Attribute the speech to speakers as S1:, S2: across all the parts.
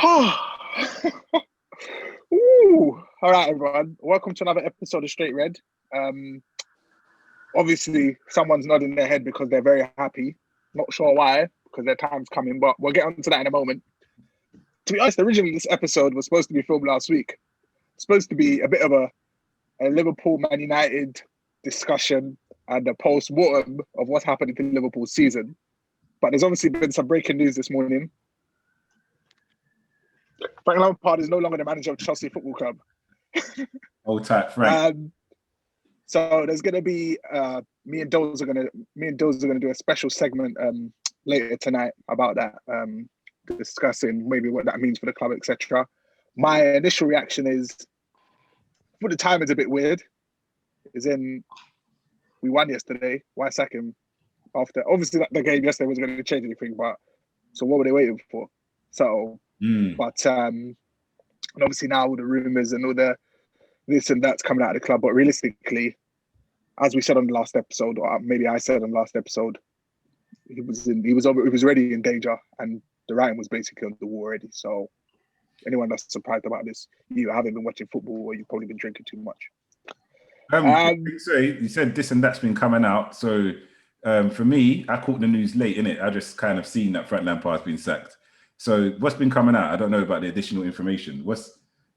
S1: Ooh. All right, everyone. Welcome to another episode of Straight Red. Obviously, someone's nodding their head because they're very happy. Not sure why, because their time's coming, but we'll get onto that in a moment. To be honest, originally this episode was supposed to be filmed last week. It's supposed to be a bit of a Liverpool Man United discussion and a post-mortem of what's happening to Liverpool's season. But there's obviously been some breaking news this morning. Frank Lampard is no longer the manager of Chelsea Football Club.
S2: Old type Frank.
S1: So there's going to be me and Doze are going to do a special segment later tonight about that, discussing maybe what that means for the club, etc. My initial reaction is, for the time, is a bit weird. Is in we won yesterday. Why sack him after? Obviously, the game yesterday wasn't going to change anything, but so what were they waiting for? So. But and obviously now all the rumours and all the this and that's coming out of the club. But realistically, as we said on the last episode, or maybe I said on the last episode, he was already in danger, and the writing was basically on the wall already. So anyone that's surprised about this, you haven't been watching football, or you've probably been drinking too much.
S2: So you said this and that's been coming out. So for me, I caught the news late, innit? I just kind of seen that Frank Lampard's been sacked. So what's been coming out? I don't know about the additional information. What's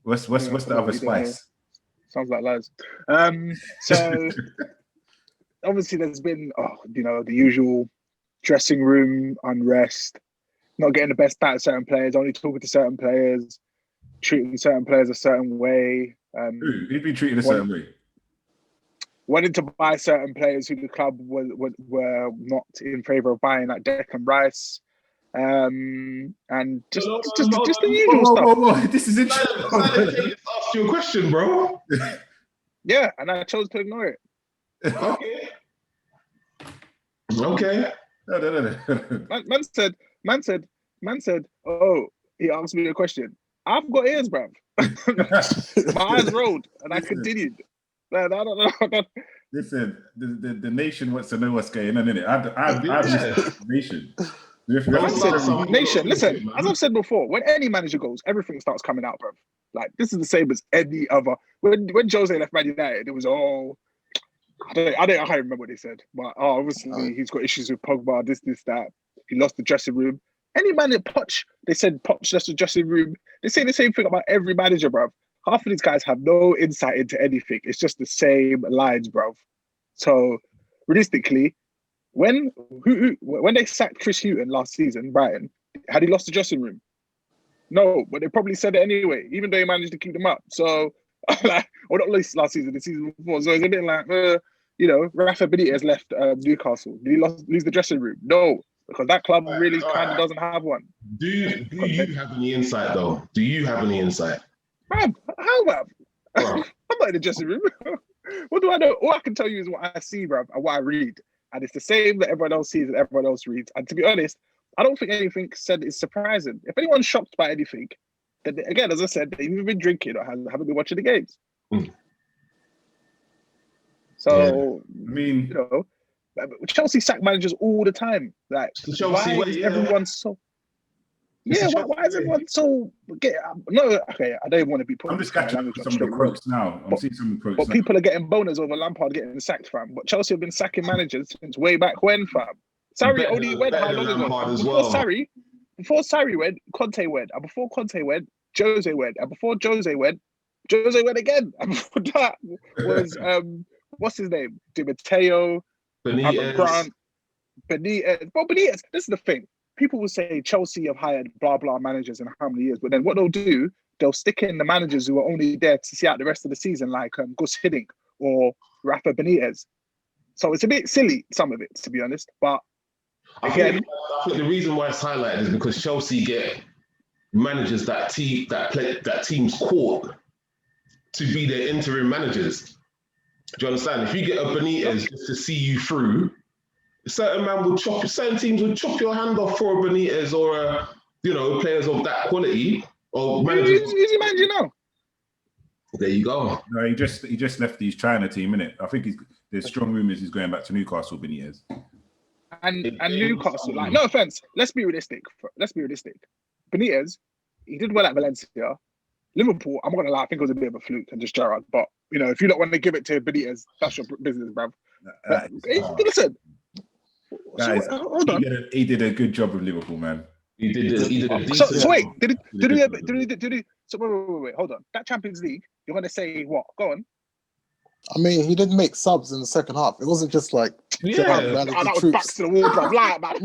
S2: the other spice?
S1: Sounds like lies. So obviously there's been the usual dressing room unrest, not getting the best out of certain players, only talking to certain players, treating certain players a certain way.
S2: Who'd be treated a certain way?
S1: Wanting to buy certain players who the club were not in favour of buying, like Declan Rice. And just the usual stuff.
S2: Whoa. This is interesting.
S3: I asked you a question, bro.
S1: Yeah, and I chose to ignore it.
S3: Okay.
S1: No. Man said, oh, he asked me a question. I've got ears, bruv. My eyes rolled, and I continued. I don't know.
S2: Listen, the nation wants to know what's going on, innit? I've the nation.
S1: Nation, listen, as I've said before, when any manager goes, everything starts coming out, bro. Like, this is the same as any other. When Jose left Man United, it was I can't remember what they said, but obviously he's got issues with Pogba, this, that. He lost the dressing room. Any man in Poch, they said Poch lost the dressing room. They say the same thing about every manager, bro. Half of these guys have no insight into anything. It's just the same lines, bro. So, realistically, when they sacked Chris Hughton last season, Brighton, had he lost the dressing room? No, but they probably said it anyway, even though he managed to keep them up. So, or not least last season, the season before. So it's a bit like, Rafa Benitez left Newcastle. Did he lose the dressing room? No, because that club really kind of doesn't have one.
S3: Do you have any insight, though? Do you have any insight?
S1: Man, how, man? I'm not in the dressing room. What do I know? All I can tell you is what I see, bruv, and what I read. And it's the same that everyone else sees and everyone else reads. And to be honest, I don't think anything said is surprising. If anyone's shocked by anything, then again, as I said, they've either been drinking or haven't been watching the games. So,
S2: I mean,
S1: Chelsea sack managers all the time. Like,
S3: Chelsea,
S1: why is everyone so... Yeah, why is everyone so... No, okay, I don't want to be put...
S2: I'm just catching some of the quotes now. I'm seeing some of the quotes
S1: But people are getting boners over Lampard getting sacked, fam. But Chelsea have been sacking managers since way back when, fam. Sarri only went how long ago? Before Sarri went, Conte went. And before Conte went, Jose went. And before Jose went again. And before that was, what's his name? Di Matteo,
S3: Benitez.
S1: Benitez. But Benitez, this is the thing. People will say Chelsea have hired blah, blah managers in how many years. But then what they'll do, they'll stick in the managers who are only there to see out the rest of the season, like Gus Hiddink or Rafa Benitez. So it's a bit silly, some of it, to be honest. But again,
S3: I think the reason why it's highlighted is because Chelsea get managers that teams court to be their interim managers. Do you understand? If you get a Benitez just to see you through, certain teams would chop your hand off for a Benitez or players of that quality or managers.
S1: Who's your manager now?
S3: There you go.
S2: No, he just left his China team, innit? I think there's strong rumours he's going back to Newcastle, Benitez.
S1: And Newcastle, like, no offense, let's be realistic. Benitez, he did well at Valencia. Liverpool, I'm not gonna lie, I think it was a bit of a fluke and just Gerrard. But if you don't want to give it to Benitez, that's your business, bruv. Listen, hold on.
S2: He did a good job with Liverpool, man.
S3: He did a decent.
S1: So wait, did he? So wait, hold on. That Champions League, you're gonna say what? Go on.
S4: I mean, he didn't make subs in the second half. It wasn't just like
S1: that was back to the wall, bro. Lie, man.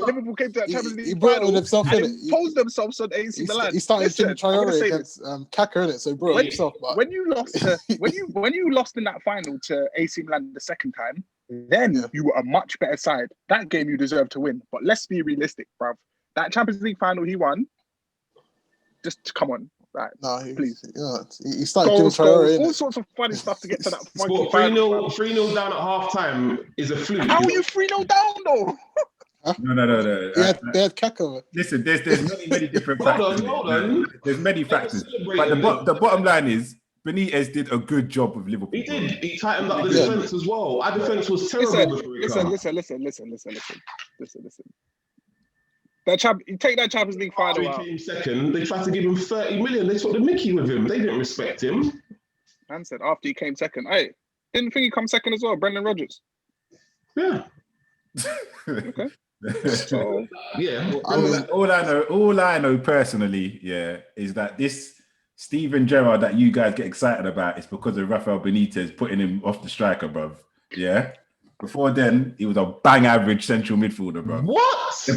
S1: Liverpool came to that Champions League.
S4: He brought himself in it.
S1: He posed themselves on AC Milan.
S4: He started Jimmy Traore against Kaka in it, so he brought himself back.
S1: When you lost when you lost in that final to AC Milan the second time, then you were a much better side. That game you deserve to win. But let's be realistic, bruv. That Champions League final he won. Just come on, right? No, please.
S4: He started Jimmy Traore.
S1: All sorts of funny stuff to get to that.
S3: 3-0 down at half time is a fluke.
S1: How are you 3-0 down though?
S2: No.
S4: They had Kaka.
S2: Listen, there's many different factors. Hold on. There's many factors, but the bottom line is Benitez did a good job with Liverpool.
S3: He did. He tightened up the defense as well. Our defense was terrible.
S1: Listen. You take that Champions League final.
S3: He came second. They tried to give him 30 million. They took the mickey with him. They didn't respect him.
S1: Man said after he came second. Hey, didn't think he come second as well. Brendan Rodgers.
S3: Yeah.
S1: Okay.
S3: So, yeah.
S2: All I know personally, is that this Steven Gerrard that you guys get excited about is because of Rafael Benitez putting him off the striker, bruv. Yeah. Before then, he was a bang average central midfielder, bro.
S3: What?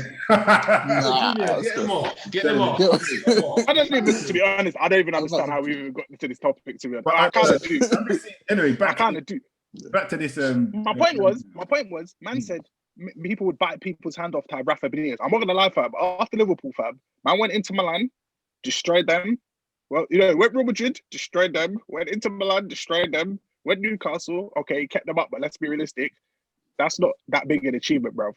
S3: Get him off.
S1: I don't even, to be honest, I don't even understand how we even got into this topic, to be honest. But I kind of do.
S2: Anyway, back to this.
S1: My point was, man said people would bite people's hand off to have Rafa Benitez. I'm not gonna lie, fam. After Liverpool, fam, man went into Milan, destroyed them. Well, went Real Madrid, destroyed them. Went into Milan, destroyed them. Went Newcastle, okay, kept them up, but let's be realistic. That's not that big an achievement, bro.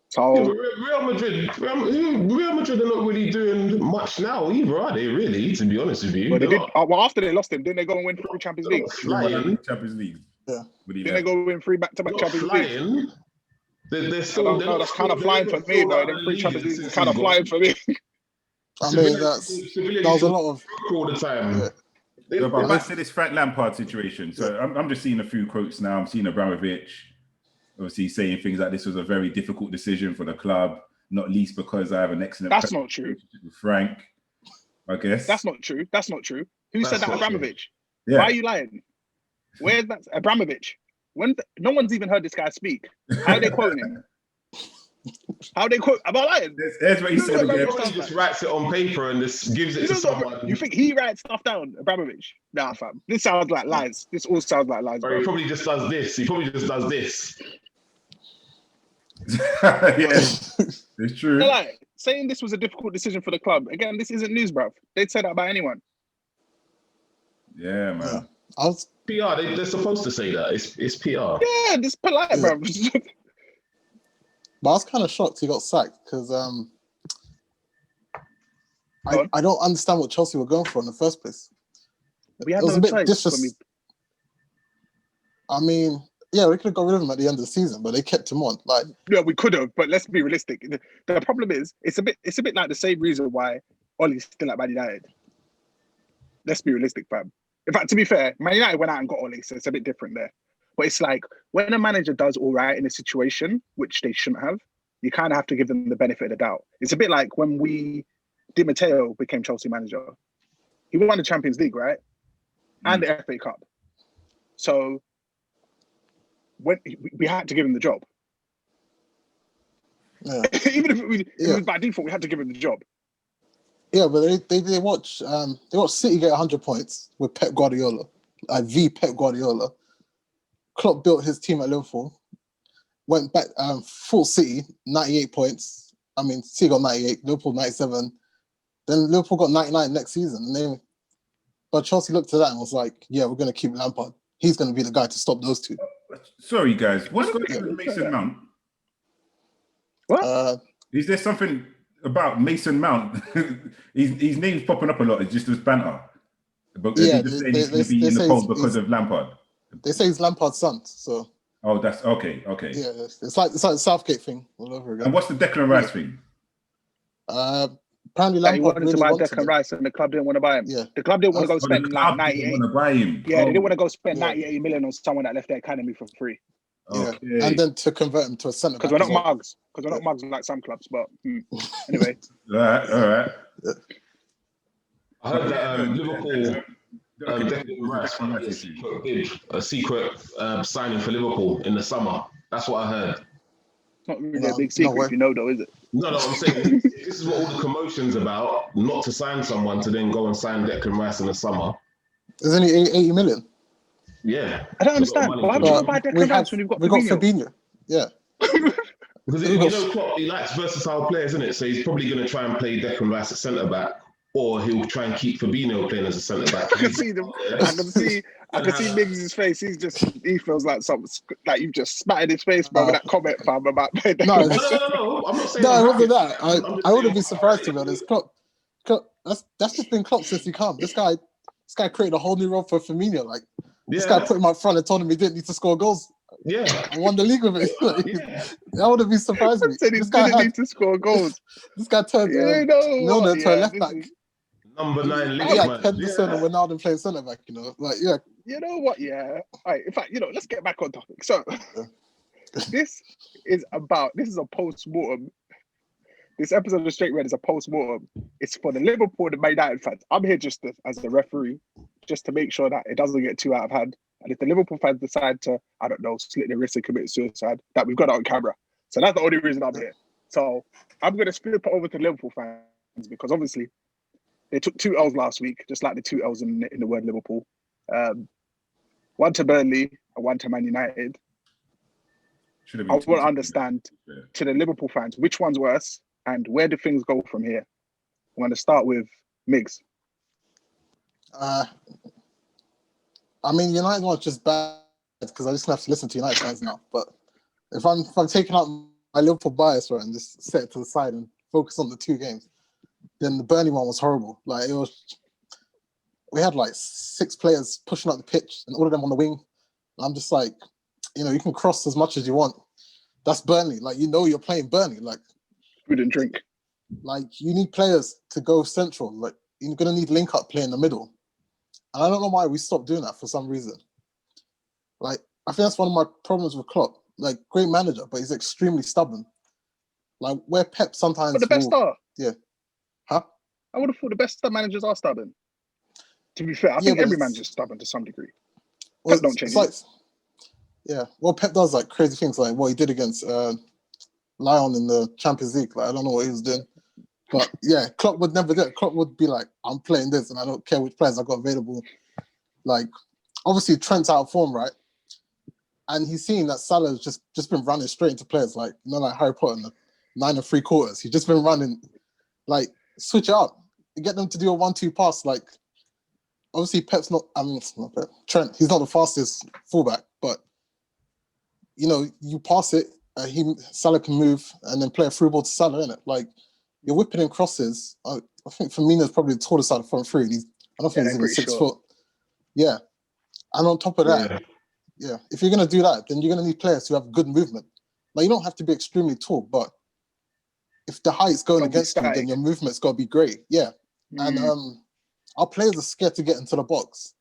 S1: So
S3: Real Madrid are not really doing much now either, are they? Really, to be honest with you.
S1: But they did. Well, after they lost him, didn't they go and win 3 Champions Leagues?
S2: Champions League.
S4: Yeah.
S1: Didn't they go and win 3 back-to-back Champions Leagues?
S3: They're still.
S1: That's kind of flying for me, though. Them 3 Champions Leagues is kind of flying for me.
S4: I mean, that was a lot of
S3: all the time.
S2: Yeah. But back to this Frank Lampard situation. So I'm just seeing a few quotes now. I'm seeing Abramovich obviously saying things like this was a very difficult decision for the club, not least because I have an excellent.
S1: That's not true.
S2: With Frank, I guess.
S1: That's not true. Who said that? Abramovich.
S2: Yeah.
S1: Why are you lying? Where's that? Abramovich. No one's even heard this guy speak. How are they quoting him? How they quote? Am I lying?
S2: Here's what he said again.
S3: He just writes it on paper and just gives it to someone.
S1: You think he writes stuff down, Abramovich? Nah, fam. This sounds like lies. This all sounds like lies.
S3: Or he probably just does this.
S2: Yeah, it's true.
S1: Like, saying this was a difficult decision for the club. Again, this isn't news, bruv. They'd say that about anyone.
S2: Yeah, man.
S3: PR. They're supposed to say that. It's PR.
S1: Yeah, it's polite, bruv.
S4: But I was kind of shocked he got sacked because I don't understand what Chelsea were going for in the first place.
S1: We had no choice.
S4: I mean, yeah, we could have got rid of him at the end of the season, but they kept him on. Like,
S1: yeah, we could have, but let's be realistic. The problem is, it's a bit like the same reason why Ollie's still at Man United. Let's be realistic, fam. In fact, to be fair, Man United went out and got Ollie, so it's a bit different there. But it's like when a manager does all right in a situation, which they shouldn't have, you kind of have to give them the benefit of the doubt. It's a bit like when Di Matteo became Chelsea manager. He won the Champions League, right? And the FA Cup. So when we had to give him the job.
S4: Yeah.
S1: Even if it was by default, we had to give him the job.
S4: Yeah, but they watch City get 100 points with Pep Guardiola, Pep Guardiola. Klopp built his team at Liverpool, went back full City, 98 points. I mean, City got 98, Liverpool 97. Then Liverpool got 99 next season. But Chelsea looked at that and was like, yeah, we're going to keep Lampard. He's going to be the guy to stop those two.
S2: Sorry, guys. What's going on with Mason Mount?
S1: What?
S2: Is there something about Mason Mount? his name's popping up a lot. It's just as banter. But
S4: yeah,
S2: he's just saying he's going to be in the fold because of Lampard.
S4: They say he's Lampard's son, so
S2: Oh, that's okay. Okay.
S4: Yeah, it's like the Southgate thing all over again.
S2: And what's the Declan Rice thing?
S4: Apparently
S1: He
S4: Lampard
S1: wanted
S4: really
S1: to buy
S4: wanted
S1: Declan
S4: him.
S1: Rice, and the club didn't want to buy him.
S4: Yeah.
S1: The club didn't want to go
S2: Oh, the
S1: spend like
S2: club didn't
S1: 98.
S2: want to buy him.
S1: Yeah, they didn't
S2: Oh,
S1: want to go spend
S4: Yeah.
S1: 98 million on someone that left their academy for free.
S4: Yeah,
S2: okay.
S4: and then to convert him to a centre
S1: Because
S4: back.
S1: we're not mugs. Because we're not mugs like some clubs. But anyway,
S2: All right.
S3: I heard that Liverpool Declan Rice might be a secret signing for Liverpool in the summer. That's what I heard.
S1: it's not really a big secret if you know, though, is it?
S3: No, I'm saying this is what all the commotion's about. Not to sign someone to then go and sign Declan Rice in the summer.
S4: There's only 80 million.
S3: Yeah,
S1: I don't understand. Why would you buy Declan Rice when you've got Fabinho?
S4: Yeah.
S3: Because you know Klopp, he likes versatile players, isn't it? So he's probably going to try and play Declan Rice at centre back, or he'll try and keep Fabinho playing as a centre back.
S1: I can see them. I can see Miggs' face. He feels like like you've just spat in his face, bro, with that comment, fam, about
S3: No. I'm not saying.
S4: No, it wasn't that. I wouldn't be surprised, to be honest. Klopp, that's just been Klopp since he came. This guy created a whole new role for Firmino. Like this guy put him up front and told him he didn't need to score goals.
S3: Yeah,
S4: I won the league with it. That wouldn't be surprised me.
S1: Said he didn't need to score goals.
S4: This guy turned Milner to a left back.
S3: Number 9 league,
S4: He had
S3: man.
S4: Henderson and Ronaldo playing centre back. You know, like yeah.
S1: You know what? Yeah. All right. In fact, let's get back on topic. So, this is a post-mortem. This episode of Straight Red is a post-mortem. It's for the Liverpool and Man United fans. I'm here just as a referee, just to make sure that it doesn't get too out of hand. And if the Liverpool fans decide to, I don't know, slit their wrists and commit suicide, that we've got it on camera. So that's the only reason I'm here. So I'm going to flip it over to Liverpool fans because obviously they took 2 L's last week, just like the 2 L's in the word Liverpool. One to Burnley and one to Man United. I want to understand to the Liverpool fans, which one's worse and where do things go from here? I'm going to start with Miggs.
S4: I mean, United was just bad because I just have to listen to United fans now. But if I'm taking out my Liverpool bias, right, and just set it to the side and focus on the 2 games, then the Burnley one was horrible. Like we had like 6 players pushing up the pitch and all of them on the wing. And I'm just like, you can cross as much as you want. That's Burnley. Like, you're playing Burnley. Like,
S1: Food and drink.
S4: Like, you need players to go central. Like, you're going to need link-up play in the middle. And I don't know why we stopped doing that for some reason. Like, I think that's one of my problems with Klopp. Like, great manager, but he's extremely stubborn. Like, where Pep sometimes...
S1: But the best are.
S4: Yeah. Huh?
S1: I would have thought the best managers are stubborn. To be fair, I think every manager's stubborn to some degree.
S4: Well,
S1: Pep don't change it.
S4: Yeah. Well, Pep does, like, crazy things, like what he did against Lyon in the Champions League. Like, I don't know what he was doing. But yeah, Klopp would never do it. Klopp would be like, I'm playing this and I don't care which players I got available. Like, obviously Trent's out of form, right? And he's seen that Salah's just been running straight into players like, like Harry Potter in the 9 3/4. He's just been running, like, switch it up. Get them to do a 1-2 pass. Like, obviously Pep's not, it's not Pep. Trent, he's not the fastest fullback, but, you pass it, Salah can move and then play a through ball to Salah, innit? Like, you're whipping in crosses. I think Firmino's probably the tallest out of the front three. I don't think he's even 6 foot. Yeah. And on top of that, if you're going to do that, then you're going to need players who have good movement. Like, you don't have to be extremely tall, but if the height's going against you, then your movement's got to be great. Yeah. And our players are scared to get into the box.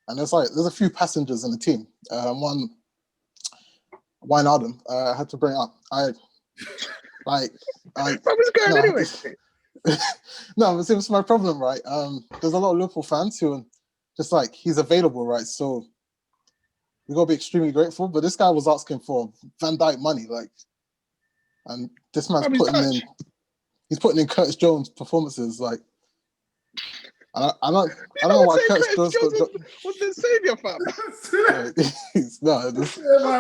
S4: And there's a few passengers in the team. One, Wijnaldum, I had to bring it up. What
S1: was going anyway?
S4: No, it was my problem, right? There's a lot of Liverpool fans who are just like, he's available, right? So we got to be extremely grateful. But this guy was asking for Van Dijk money, like, and this man's he's putting in Curtis Jones performances, like. I don't know why Curtis Jones
S1: was the savior, fam.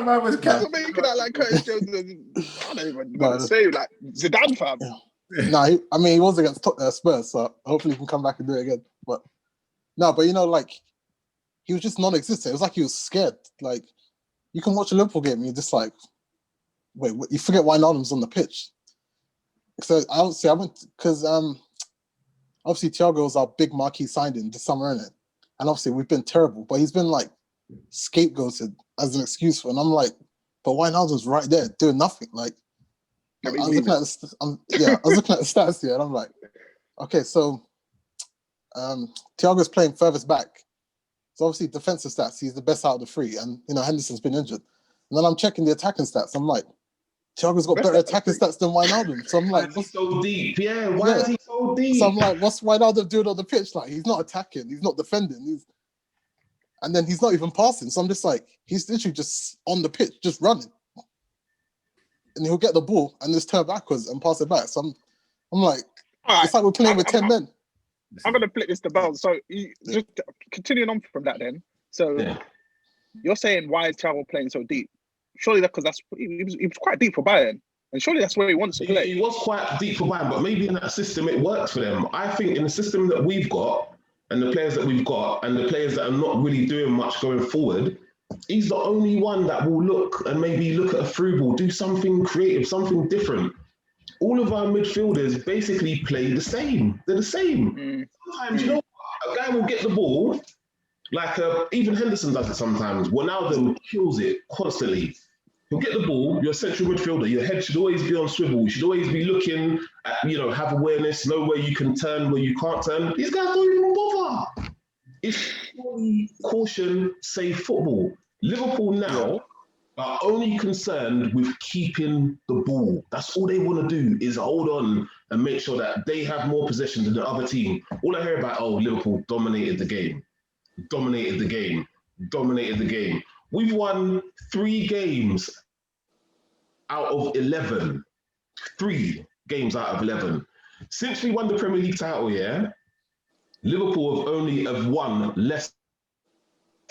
S4: Man was
S1: making that like Curtis Jones. I don't even know to say like Zidane, fam.
S4: Yeah. No, he was against Spurs, so hopefully he can come back and do it again. But like, he was just non-existent. It was like he was scared. Like, you can watch a Liverpool game and you're just like, wait, you forget Wijnaldum's on the pitch. So I went because obviously Thiago was our big marquee signing this summer, innit? And obviously we've been terrible, but he's been like scapegoated as an excuse for. And I'm like, but Wijnaldum's right there doing nothing. Like, I was looking at the stats here, and I'm like, okay, so Thiago's playing furthest back. So obviously defensive stats, he's the best out of the three, and Henderson's been injured. And then I'm checking the attacking stats. I'm like, Thiago's got better attacking stats than Wijnaldum. So I'm like,
S3: what's so deep? Yeah, why is he so deep?
S4: So I'm like, what's Wijnaldum doing on the pitch? Like, he's not attacking, he's not defending, and then he's not even passing. So I'm just like, he's literally just on the pitch, just running. And he'll get the ball and just turn backwards and pass it back. So I'm like, it's like we're playing with 10 men.
S1: I'm going to flip this to Bell. So just continuing on from that then. So you're saying why is Thiago playing so deep? Surely that's because he was quite deep for Bayern. And surely that's where he wants to play.
S3: He was quite deep for Bayern, but maybe in that system it works for them. I think in the system that we've got and the players that we've got and the players that are not really doing much going forward, he's the only one that will look at a through ball, do something creative, something different. All of our midfielders basically play the same. They're the same. Sometimes, you know what? A guy will get the ball, like even Henderson does it sometimes. Wijnaldum kills it constantly. He'll get the ball, you're a central midfielder, your head should always be on swivel. You should always be looking at, have awareness, know where you can turn, where you can't turn. These guys don't even bother. It's purely caution, safe football. Liverpool now are only concerned with keeping the ball. That's all they want to do is hold on and make sure that they have more possession than the other team. All I hear about, Liverpool dominated the game. We've won 3 games out of 11. 3 games out of 11. Since we won the Premier League title, Liverpool have won less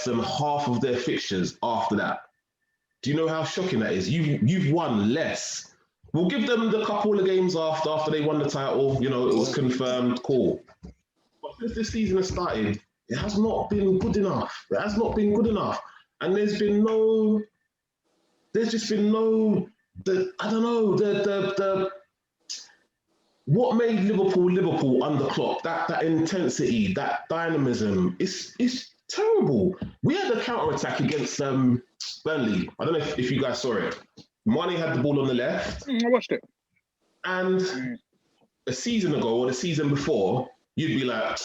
S3: than half of their fixtures after that. Do you know how shocking that is? You've won less. We'll give them the couple of games after they won the title. It was confirmed, cool. But since this season has started, it has not been good enough. And there's just been no, what made Liverpool under Klopp, that intensity, that dynamism, it's terrible. We had a counter-attack against Burnley. I don't know if you guys saw it. Mane had the ball on the left.
S1: I watched it.
S3: And a season ago or the season before, you'd be like,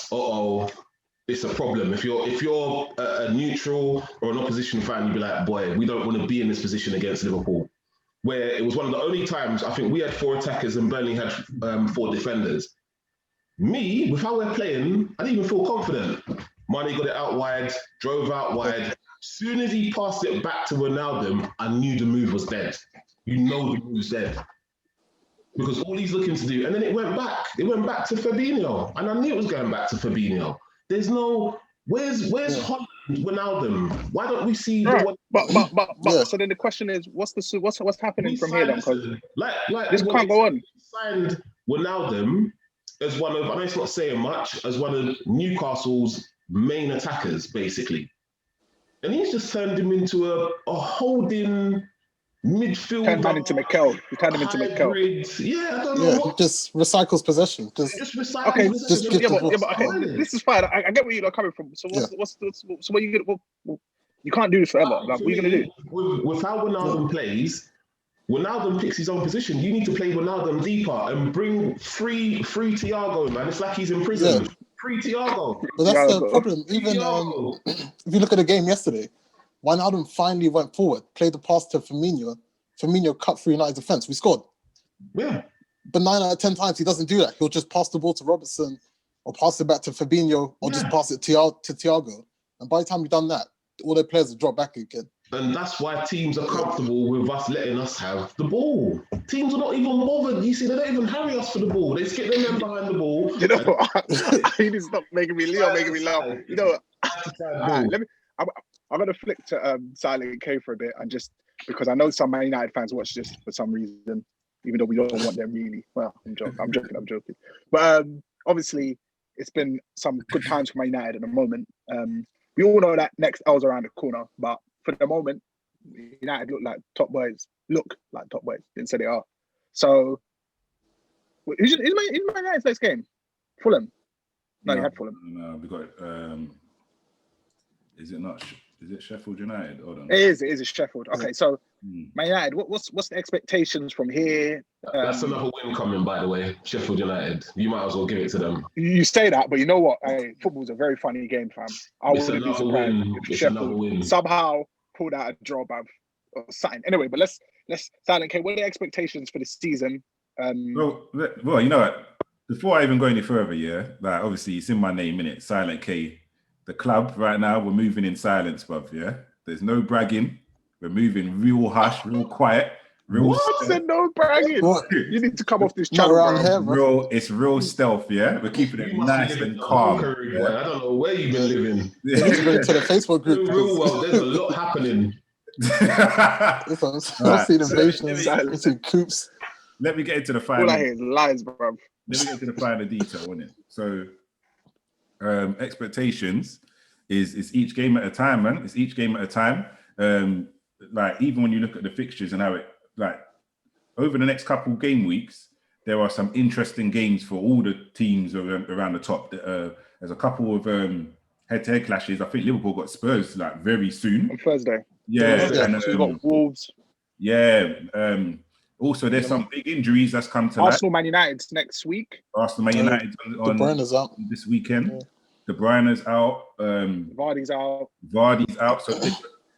S3: it's a problem. If you're a neutral or an opposition fan, you'd be like, boy, we don't want to be in this position against Liverpool. Where it was one of the only times, I think we had 4 attackers and Burnley had 4 defenders. Me, with how we're playing, I didn't even feel confident. Mane got it out wide, drove out wide. As soon as he passed it back to Wijnaldum, I knew the move was dead. The move was dead. Because all he's looking to do, and then it went back. It went back to Fabinho. And I knew it was going back to Fabinho. There's no, where's Holland, Wijnaldum? Why don't we see the one?
S1: But so then the question is, what's happening from here then? Because this can't go on.
S3: Signed Wijnaldum as one of, I know it's not saying much, as one of Newcastle's main attackers, basically. And he's just turned him into a holding midfielder.
S1: Turned him into Mikel.
S3: Yeah, I don't know.
S4: What? Just recycles possession. Just
S3: recycles
S1: okay,
S3: possession.
S1: Okay. This is fine. I get where you're coming from. So so what you gonna? You can't do this forever. Like, what are you gonna do?
S3: With how Wijnaldum plays, Wijnaldum picks his own position. You need to play Wijnaldum deeper and bring free Thiago, man. It's like he's in prison. Free Thiago.
S4: But that's the problem. Even if you look at the game yesterday, Wijnaldum finally went forward, played the pass to Firmino. Firmino cut through United's defense. We scored.
S3: Yeah.
S4: But 9 out of 10 times he doesn't do that. He'll just pass the ball to Robertson or pass it back to Fabinho or just pass it to Thiago. And by the time we've done that, all their players will drop back again.
S3: And that's why teams are comfortable with us letting us have the ball. Teams are not even bothered. You see, they don't even hurry us for the ball. They just get their men behind the ball.
S1: You know what? You need to stop making me laugh. You know what? I'm going to flick to Silent K for a bit, and just because I know some Man United fans watch this for some reason, even though we don't want them really. Well, I'm joking. But obviously, it's been some good times for Man United at the moment. We all know that next L's around the corner, but for the moment, United look like top boys. Didn't say they are. So, is Man United's next game? Fulham? No, you had Fulham.
S2: No, we got. Is it not? Is it Sheffield United? Hold on.
S1: It is Sheffield. Okay, so Man United, what's the expectations from here?
S3: That's another win coming, by the way. Sheffield United. You might as well give it to them.
S1: You say that, but you know what? Football's a very funny game, fam. I wouldn't be surprised if Sheffield somehow pulled out a draw, bruv, or something. Anyway, but let's Silent K. What are the expectations for the season?
S2: Well, you know what? Before I even go any further, like obviously it's in my name, innit? Silent K. The club right now, we're moving in silence, bruv. Yeah, there's no bragging. We're moving real hush, real quiet, real.
S1: What? Said no bragging. What? You need to come off this channel
S4: around here, bro.
S2: It's real stealth. Yeah, we're keeping it nice and calm.
S3: Yeah. I don't know where you've been living.
S4: You need to bring it to the Facebook group.
S3: Real world, there's a lot happening.
S4: I've seen invasions. I've seen coups.
S2: Let me get into the final.
S1: All I hear is lies, bro.
S2: Let me get into the final detail, innit? So, expectations is each game at a time, man. It's each game at a time. Like even when you look at the fixtures and how it like over the next couple game weeks, there are some interesting games for all the teams around the top. There's a couple of head-to-head clashes. I think Liverpool got Spurs like very soon
S1: on Thursday.
S2: Yeah,
S1: and we've got Wolves.
S2: Yeah. Also, there's some big injuries that's come to
S1: Arsenal, Man United next week.
S2: Arsenal, Man United on
S4: De Bruyne's out
S2: this weekend. Yeah. De Bruyne's out.
S1: Vardy's
S2: out. So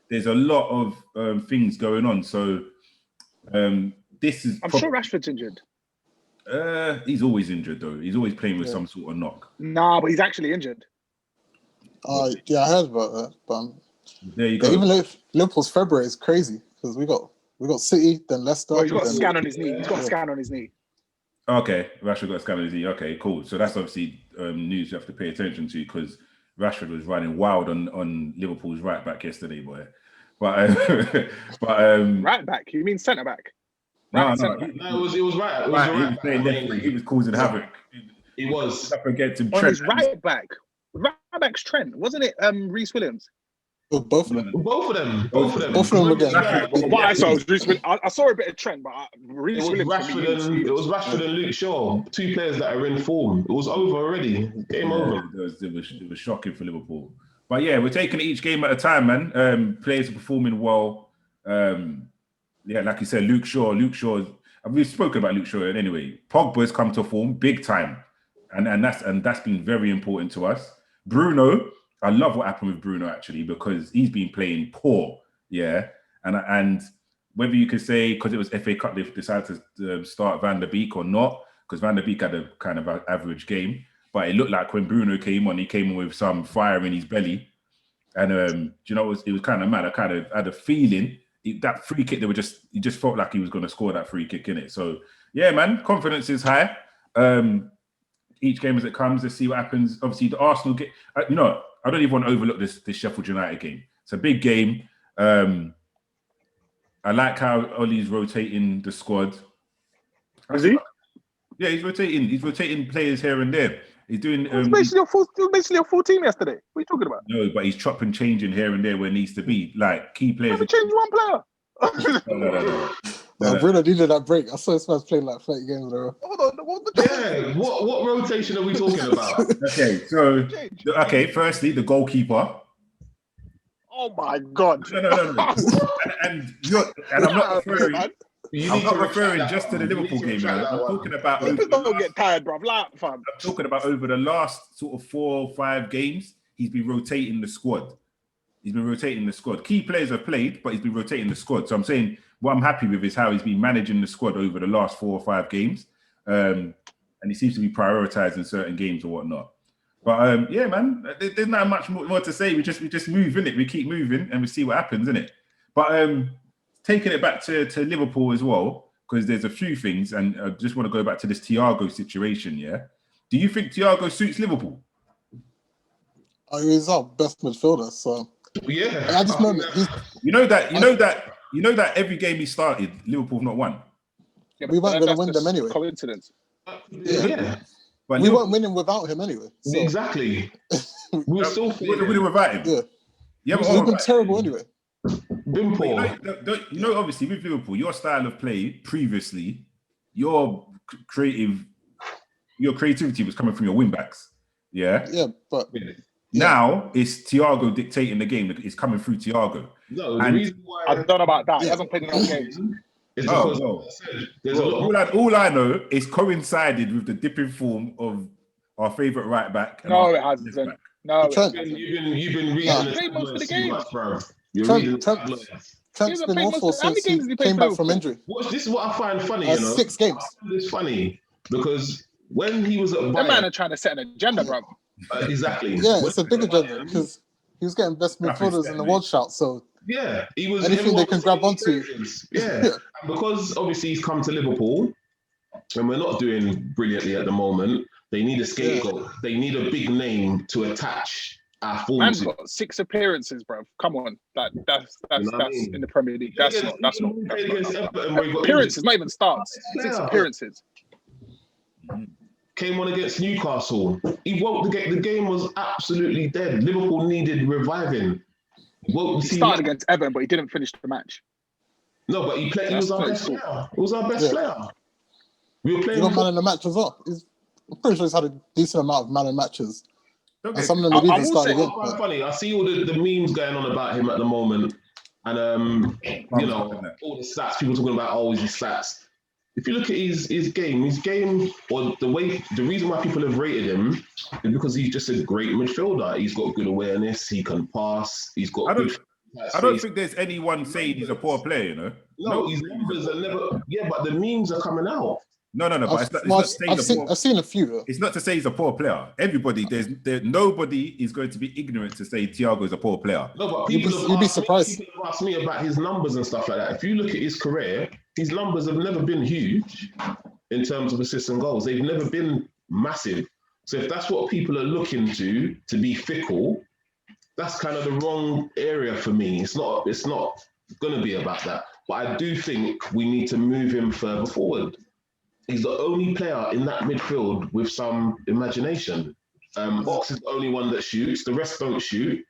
S2: there's a lot of things going on. So this is.
S1: I'm sure Rashford's injured.
S2: He's always injured though. He's always playing with some sort of knock.
S1: Nah, but he's actually injured.
S4: Yeah, I heard about that. But
S2: there you go.
S4: Even Liverpool's February is crazy because we got City, then Leicester.
S1: He's got a scan on his knee. He's got a scan on his knee.
S2: Okay, Rashford got a scan on his knee. Okay, cool. So that's obviously news you have to pay attention to because Rashford was running wild on Liverpool's right back yesterday, boy. But
S1: right back? You mean centre back?
S2: No,
S3: it was right.
S2: He was playing left wing. He was causing havoc.
S3: He was
S2: up against him.
S1: On his right back. Right back's Trent, wasn't it? Reece Williams.
S4: Both of them.
S3: Both of them
S1: again. What I saw was Reece Williams. I saw a bit of Trent, but Reece Williams.
S3: It was Rashford and Luke Shaw, two players that are in form. It was over already. Game over.
S2: It was shocking for Liverpool. But yeah, we're taking it each game at a time, man. Players are performing well. Yeah, like you said, Luke Shaw. We've spoken about Luke Shaw anyway. Pogba's come to form big time, and that's been very important to us. Bruno, I love what happened with Bruno actually because he's been playing poor, yeah. And whether you could say because it was FA Cup they decided to start Van der Beek or not, because Van der Beek had a kind of average game, but it looked like when Bruno came on, he came on with some fire in his belly, and you know it was kind of mad. I kind of had a feeling that free kick he just felt like he was going to score that free kick in it. So yeah, man, confidence is high. Each game as it comes, let's see what happens. Obviously, the Arsenal game. I don't even want to overlook this Sheffield United game. It's a big game. I like how Ollie's rotating the squad.
S1: Is he?
S2: Yeah, he's rotating. He's rotating players here and there. He's doing.
S1: It was basically a full team yesterday. What are you talking about?
S2: No, but he's chopping, changing here and there where it needs to be. Like key players.
S1: Never changed one player.
S2: No.
S4: Bruno needed that break. I saw this man's playing like 30 games in a row.
S1: Hold on.
S3: What rotation are we talking about?
S2: Okay, firstly, the goalkeeper.
S1: Oh my God.
S2: No. and I'm not referring. I'm not referring just to the Liverpool game, man. I'm talking about.
S1: Don't get tired, bro.
S2: I'm talking about over the last sort of 4 or 5 games, he's been rotating the squad. Key players have played, but he's been rotating the squad. So I'm saying what I'm happy with is how he's been managing the squad over the last 4 or 5 games. And he seems to be prioritizing certain games or whatnot. But yeah, man, there's not much more to say. We just move, innit? We keep moving and we see what happens, innit? But taking it back to Liverpool as well, because there's a few things, and I just want to go back to this Thiago situation, yeah? Do you think Thiago suits Liverpool?
S4: He's our best midfielder, so...
S3: Yeah.
S4: I just know
S2: you know that every game he started, Liverpool have not won.
S4: Yeah, we weren't going to win them anyway.
S1: Coincidence.
S3: Yeah.
S2: But
S4: we weren't winning without him anyway.
S3: So. Exactly. We were still
S2: winning without him.
S4: Yeah. We've been terrible anyway.
S3: Been poor.
S2: Obviously with Liverpool, your style of play previously, your creativity was coming from your wing backs. Yeah.
S4: Yeah, but
S2: now it's Thiago dictating the game. It's coming through Thiago.
S3: No, the
S2: And
S3: reason why
S1: I don't know about that. He
S4: Yeah.
S1: hasn't played enough games.
S3: is because
S2: no.
S3: I said, there's a lot.
S2: All I know is coincided with the dipping form of our favourite right back. And
S1: No,
S2: our
S1: it
S2: left
S1: hasn't.
S2: back.
S1: No,
S4: Trent.
S3: You've been reading
S4: No.
S3: the
S1: Played most of the
S3: tabloids too
S1: games.
S3: much, bro. You're
S4: Trent-
S3: reading the
S4: Trent-
S3: tabloids.
S4: Trent's
S1: hasn't
S4: been
S1: played
S4: awful
S1: most of- how many
S4: since he
S1: games has he played
S4: came
S1: for
S4: back from
S1: Liverpool?
S4: injury.
S3: This is what I find funny, you know.
S4: 6 games.
S3: I find this funny because when he was at
S1: That man
S3: Bayern,
S1: are trying to set an agenda, bro.
S3: exactly.
S4: Yeah,
S3: When
S4: it's a
S3: he
S4: big
S3: was at
S4: agenda
S3: Bayern,
S4: because he was getting best
S2: Rapid
S4: midfielders
S2: step,
S4: in the
S2: mate.
S4: world shout. So
S3: yeah, he was
S4: anything
S3: everyone
S4: they can
S3: was
S4: grab
S3: singing
S4: onto.
S3: praises. Yeah, and because obviously he's come to Liverpool, and we're not doing brilliantly at the moment. They need a scapegoat. They need a big name to attach our form
S1: Man's
S3: to.
S1: got 6 appearances, bro. Come on, that's
S3: You know what I mean?
S1: in the Premier League. That's not
S3: Against Everton, where he got
S1: appearances, not even starts.
S3: Yeah.
S1: 6 appearances.
S3: came on against Newcastle. He woke the game was absolutely dead. Liverpool needed reviving.
S1: He started against Everton, but he didn't finish the match.
S3: No, but he played. He was our best player. He was our best player. We were
S4: He
S3: playing.
S4: got man in the match as well. I'm pretty sure he's had a decent amount of man in matches. And some of them
S1: I
S4: didn't even
S1: will
S4: start
S1: say-
S4: again.
S3: Quite funny. I see all the memes going on about him at the moment, and you know all the stats. People talking about his stats. If you look at his game, or the reason why people have rated him is because he's just a great midfielder. He's got good awareness. He can pass. He's got.
S2: I don't think there's anyone saying he's a poor player. You know.
S3: No, his numbers are never. Yeah, but the memes are coming out.
S2: No. But it's not saying
S4: I've seen a few. Though.
S2: It's not to say he's a poor player. Everybody, nobody is going to be ignorant to say Thiago is a poor player.
S3: No, but
S4: You'd be surprised.
S3: People have asked me about his numbers and stuff like that. If you look at his career, his numbers have never been huge in terms of assists and goals. They've never been massive. So if that's what people are looking to be fickle, that's kind of the wrong area for me. It's not going to be about that. But I do think we need to move him further forward. He's the only player in that midfield with some imagination. Ox is the only one that shoots. The rest don't shoot.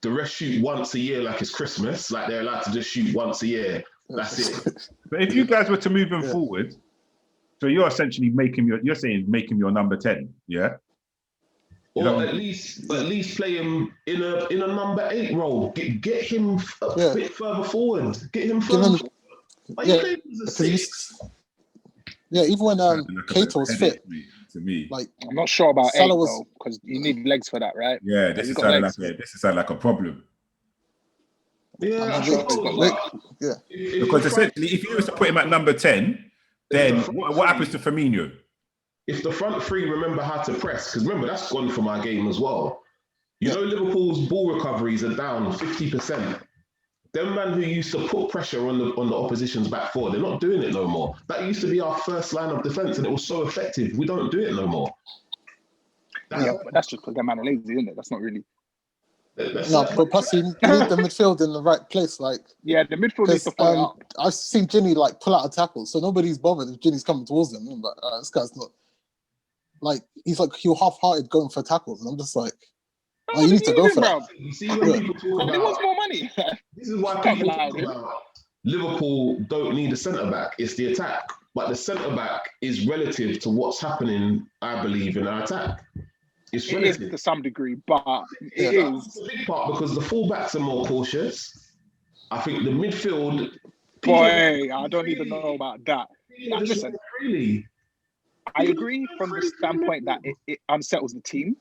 S3: The rest shoot once a year like it's Christmas. Like they're allowed to just shoot once a year. That's it.
S2: But if you guys were to move him forward, so you're essentially make him your number 10, yeah?
S3: Or at least play him in a number 8 role. Get him a bit further forward. Get him further forward. Why you playing as a 6?
S4: Even when Keita was fit,
S2: to me,
S4: like
S1: I'm not sure about
S4: Salah
S1: 8
S4: was-
S1: though, because you need legs for that, right?
S2: yeah, this is sounding like a problem.
S3: Yeah,
S1: I'm
S3: I
S1: sure
S3: suppose,
S1: he's
S2: Because essentially, if you was to put him at number 10, then what happens to Firmino?
S3: if the front three remember how to press, because remember that's gone from our game as well. You know, Liverpool's ball recoveries are down 50%. Them man who used to put pressure on the opposition's back four, they're not doing it no more. That used to be our first line of defense, and it was so effective. We don't do it no more.
S1: But that's just because that man are lazy, isn't it? That's not really.
S4: but plus you need the midfield in the right place. Like
S1: Yeah, the midfield needs to follow up.
S4: I've seen Ginny like pull out a tackle, so nobody's bothered if Ginny's coming towards them. I'm like, this guy's not. Like he's half-hearted going for tackles, and I'm just like, you need to go for that.
S3: You see, when people talk
S1: He wants more money.
S3: this is why people talk about Liverpool don't need a centre back. It's the attack, but the centre back is relative to what's happening. I believe in our attack. It's
S1: It
S3: relative
S1: is to some degree, but it is.
S3: It's a big part because the fullbacks are more cautious. I think the midfield.
S1: Boy, I don't even know about that. Listen,
S3: Really.
S1: I agree from the standpoint that it unsettles the team.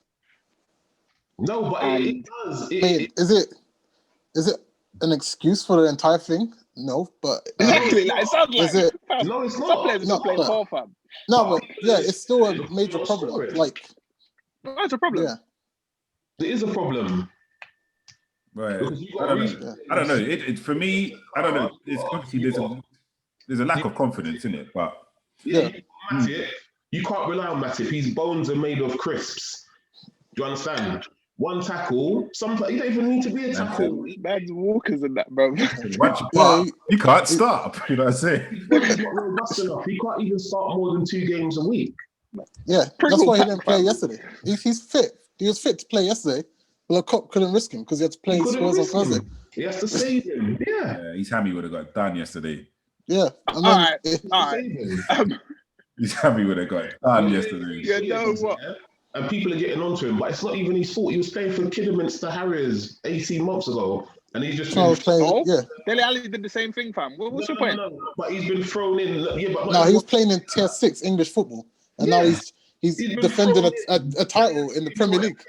S3: No, but it does.
S4: Is it an excuse for the entire thing? No, but
S1: Exactly, like, it sounds like
S4: is it?
S3: No, it's
S1: some
S3: not.
S1: players
S4: No,
S1: just play
S4: but-
S1: poor, fam.
S4: No, but it's still a major problem. Like,
S1: That's a problem.
S4: yeah,
S3: There is a problem.
S2: Right.
S3: Because you
S2: I
S3: got
S2: don't
S3: reason-
S2: know. I don't know. It for me, I don't know. There's a lack of confidence in it, but
S3: Matip, you can't rely on Matip. His bones are made of crisps. Do you understand? One tackle, you don't even need to be a tackle.
S1: Man's walkers and that, bro.
S2: once you part, you can't stop. You know what I'm saying?
S3: He's not robust enough. He can't even start more than 2 games a week.
S4: yeah. That's why he didn't play yesterday. He's fit. He was fit to play yesterday, but the cop couldn't risk him because he had to play
S3: He couldn't
S4: Spurs on
S3: risk him.
S4: Thursday.
S3: He has to save him. Yeah.
S2: His hammy would have got done yesterday.
S4: Yeah, and
S1: All
S4: then
S1: right, all
S3: Save him.
S1: right.
S2: His hammy would have got done yesterday.
S1: You know what?
S3: And people are getting onto him, but it's not even his fault. He was playing for Kidderminster Harriers 18 months ago. And he's just
S4: Charles playing.
S1: Oh,
S4: Yeah.
S1: Dele Alli did the same thing, fam. What's your point?
S3: No. But he's been thrown in. Yeah, but
S4: No, he was playing in Tier 6 English football, and now he's defending a title in the Premier League.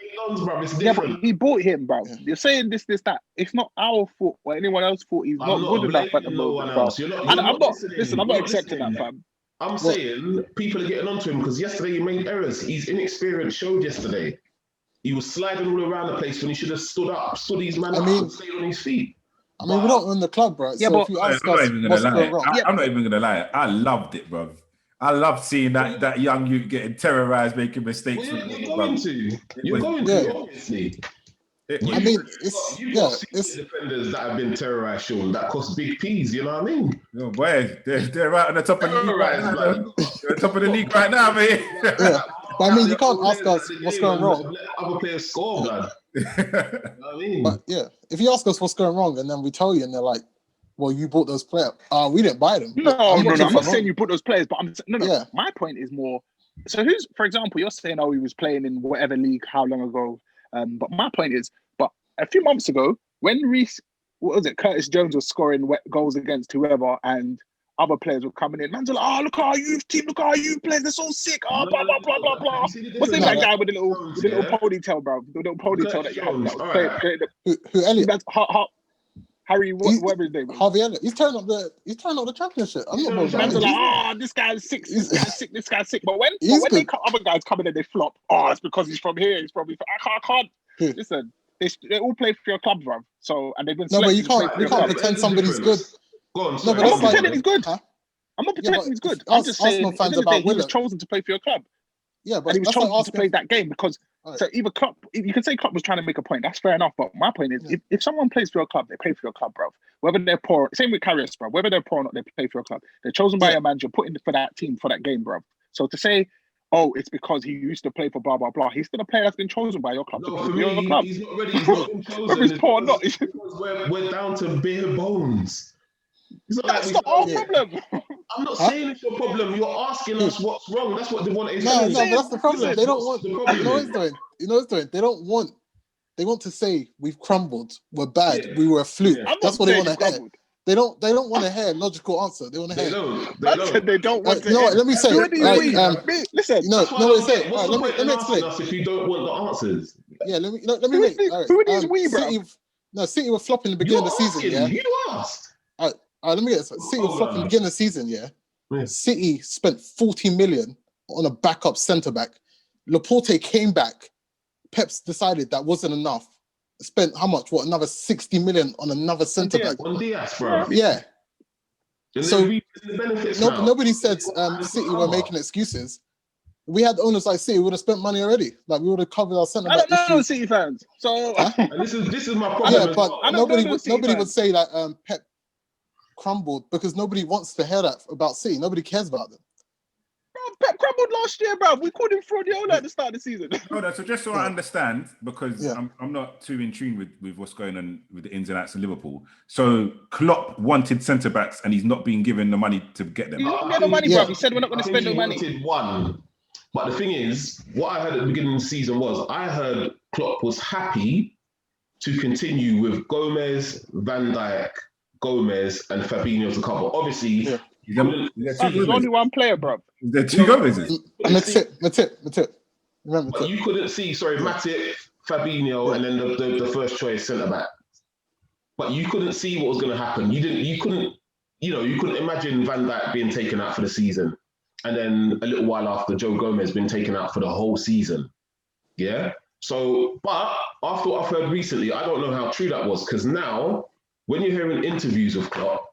S1: Yeah, but he bought him, bro. Yeah. You're saying this, that. It's not our fault or anyone else's fault. He's not good enough at the moment, bro. I'm not accepting that, fam.
S3: I'm saying people are getting onto him because yesterday he made errors. His inexperience showed yesterday. He was sliding all around the place when he should have stood his man up and stayed on his feet.
S4: I mean, we don't own the club, bro. Yeah, so if you ask us what's going wrong...
S2: I'm not even going to lie. I loved it, bro. I loved seeing that young youth getting terrorized, making mistakes.
S3: Well, you're going to, obviously.
S4: I mean,
S3: it's defenders that have been terrorized, Sean, that cost big peas, you know what I mean?
S2: No, boy, they're right on the top of the league right now. They're on the top of the league right now, man.
S4: Yeah. But I mean, you can't ask us what's going wrong.
S3: Let other players score, man. You know what I mean?
S4: But yeah, if you ask us what's going wrong and then we tell you and they're like, well, you bought those players. We didn't buy them.
S1: No, I'm not saying you bought those players, but no. My point is more. So for example, you're saying, he was playing in whatever league, how long ago? But my point is, a few months ago, when Curtis Jones was scoring goals against whoever and other players were coming in, man's like, look at our youth team, look at our youth players, they're so sick. Blah, blah, blah, blah, blah. What's the name of that guy with the little ponytail, bro? The little ponytail that you have.
S4: Who Elliot?
S1: That's Harry, whatever his name is.
S4: Harvey Elliott. He's turning up the championship. I'm not
S1: going to like, this guy's sick. This guy's sick. But when other guys come in and they flop, it's because he's from here. He's probably I can't. Listen, they all play for your club, bro. So and they've been.
S4: No, but you can't pretend somebody's good.
S3: Go on.
S1: No, but I'm not pretending he's good. I'm not pretending he's good. I'm just saying he was chosen to play for your club.
S4: Yeah, but
S1: he was chosen to play that game because. So either Klopp, you can say Klopp was trying to make a point. That's fair enough. But my point is, if someone plays for your club, they play for your club, bro. Whether they're poor, same with Karius, bro. Whether they're poor or not, they play for your club. They're chosen by your manager, put in for that team for that game, bro. So to say, it's because he used to play for blah blah blah. He's still a player that's been chosen by your club.
S3: No, for me, your club. He's not ready. He's not been chosen.
S1: Whether he's poor or not,
S3: because we're down to bare bones.
S1: That's not our problem.
S3: I'm not saying it's your problem. You're asking us what's wrong. That's what they want to
S4: say. No, but that's the problem. They don't want. You know what it's doing. You know what it's doing. They don't want. They want to say we've crumbled. We're bad. We were a fluke. That's what they want to hear. They don't want to hear a logical answer. They want to hear.
S1: They don't want to.
S4: You know what? Let me say.
S1: Listen.
S4: No, what say. Let me explain.
S3: If you don't want the answers.
S4: Yeah. Let me make.
S1: Who are these we, bro?
S4: City were flopping in the beginning of the season. Yeah.
S3: You asked.
S4: Let me get this. City were flopping in the beginning of the season. Yeah. City spent 40 million on a backup centre back. Laporte came back. Pep's decided that wasn't enough. Spent how much? Another 60 million on another centre back.
S3: On Diaz, bro.
S4: Yeah. So
S3: nobody
S4: said City were making excuses. We had owners like City, we would have spent money already. Like we would have covered our centre back.
S1: I don't know City fans. So
S3: this is my problem.
S4: Yeah, but nobody would say that Pep crumbled because nobody wants to hear that about City. Nobody cares about them.
S1: Bro, Pep crumbled last year, bro. We called him Fraudiola at the start of the season.
S2: So just so I understand, because I'm not too in tune with what's going on with the ins and outs of Liverpool. So Klopp wanted centre backs and he's not being given the money to get them.
S1: He's not getting the money, bro. He said we're not going to spend no money.
S3: Wanted one. But the thing is, what I heard at the beginning of the season was I heard Klopp was happy to continue with Gomez, Van Dijk, Gomez, and Fabinho to cover. Obviously,
S1: there's only one player, bro.
S2: There are two Gomez's.
S4: Matip. Remember,
S3: but you couldn't see, Matip, Fabinho, and then the first choice centre back. But you couldn't see what was going to happen. You couldn't imagine Van Dijk being taken out for the season. And then a little while after, Joe Gomez been taken out for the whole season. Yeah? So, but after what I've heard recently, I don't know how true that was, because now, when you're hearing interviews of Klopp,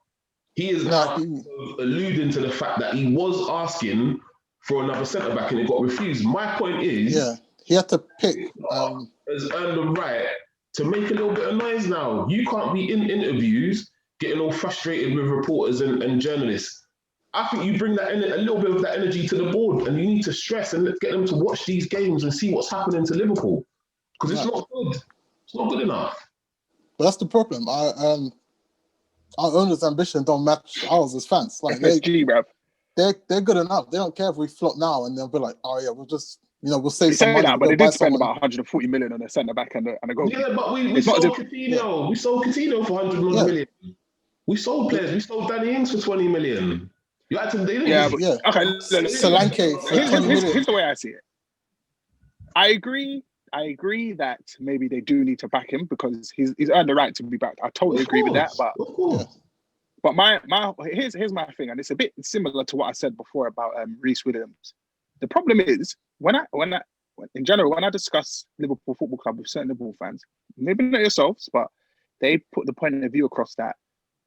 S3: he is alluding to the fact that he was asking for another centre-back and it got refused. My point is...
S4: Yeah, he had to pick...
S3: has earned the right to make a little bit of noise now. You can't be in interviews getting all frustrated with reporters and journalists. I think you bring that a little bit of that energy to the board, and you need to stress and get them to watch these games and see what's happening to Liverpool, because it's not good. It's not good enough.
S4: But that's the problem. Our owners' ambition don't match ours as fans. Like they're good enough. They don't care if we flop now, and they'll be like, "Oh yeah, we'll just we'll save
S1: You
S4: some
S1: say
S4: money.
S1: that, but
S4: we'll
S1: they
S4: buy
S1: did spend
S4: someone.
S1: about 140 million on a centre back and a goalkeeper.
S3: Yeah, but we
S1: It's not as
S3: sold
S1: if-
S3: Coutinho. We sold Coutinho for 100 million. We sold players. We sold Danny Ings for 20 million. You had to. They didn't
S1: Yeah,
S3: just-
S1: but okay.
S4: Solanke for 20 million.
S1: Here's the way I see it. I agree that maybe they do need to back him because he's earned the right to be backed. I totally agree with that. But
S3: of course.
S1: But here's my thing, and it's a bit similar to what I said before about Reece Williams. The problem is when I discuss Liverpool Football Club with certain Liverpool fans, maybe not yourselves, but they put the point of view across that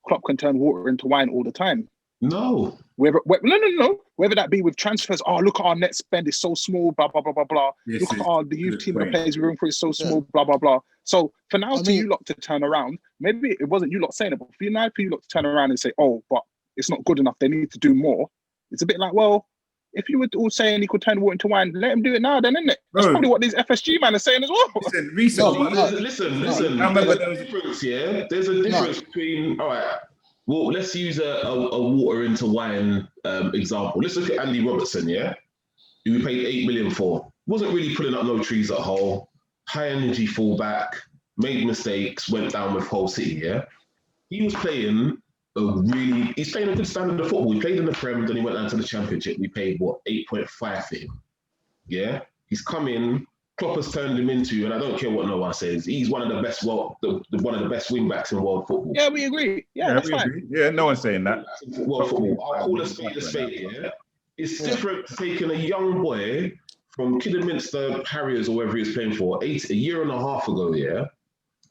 S1: Klopp can turn water into wine all the time.
S3: No.
S1: No. Whether that be with transfers, look at our net spend is so small, blah blah blah blah blah. Look at the youth team, the players we're in for is so small, blah blah blah. So for now, you lot to turn around, maybe it wasn't you lot saying it, but for you lot to turn around and say, but it's not good enough. They need to do more. It's a bit like, well, if you were all saying he could turn water into wine, let him do it now, then, isn't it? That's probably what these FSG man are saying as well.
S3: Listen. There's a difference here. There's a difference between, all right, well, let's use a water into wine example. Let's look at Andy Robertson, who we paid 8 million for. Wasn't really pulling up no trees at Hull. High energy fullback, made mistakes, went down with Hull City, He was playing he's playing a good standard of football. He played in the Prem, then he went down to the Championship. We paid 8.5 for him. Yeah, he's come in. Klopp has turned him into, and I don't care what no one says, he's one of the best one of the best wing backs in world football.
S1: Yeah, we agree. Yeah, that's fine.
S2: Agree. Yeah, no one's saying that.
S3: World football. I'll call a spade a spade. It's different taking a young boy from Kidderminster Harriers or wherever he was playing for a year and a half ago.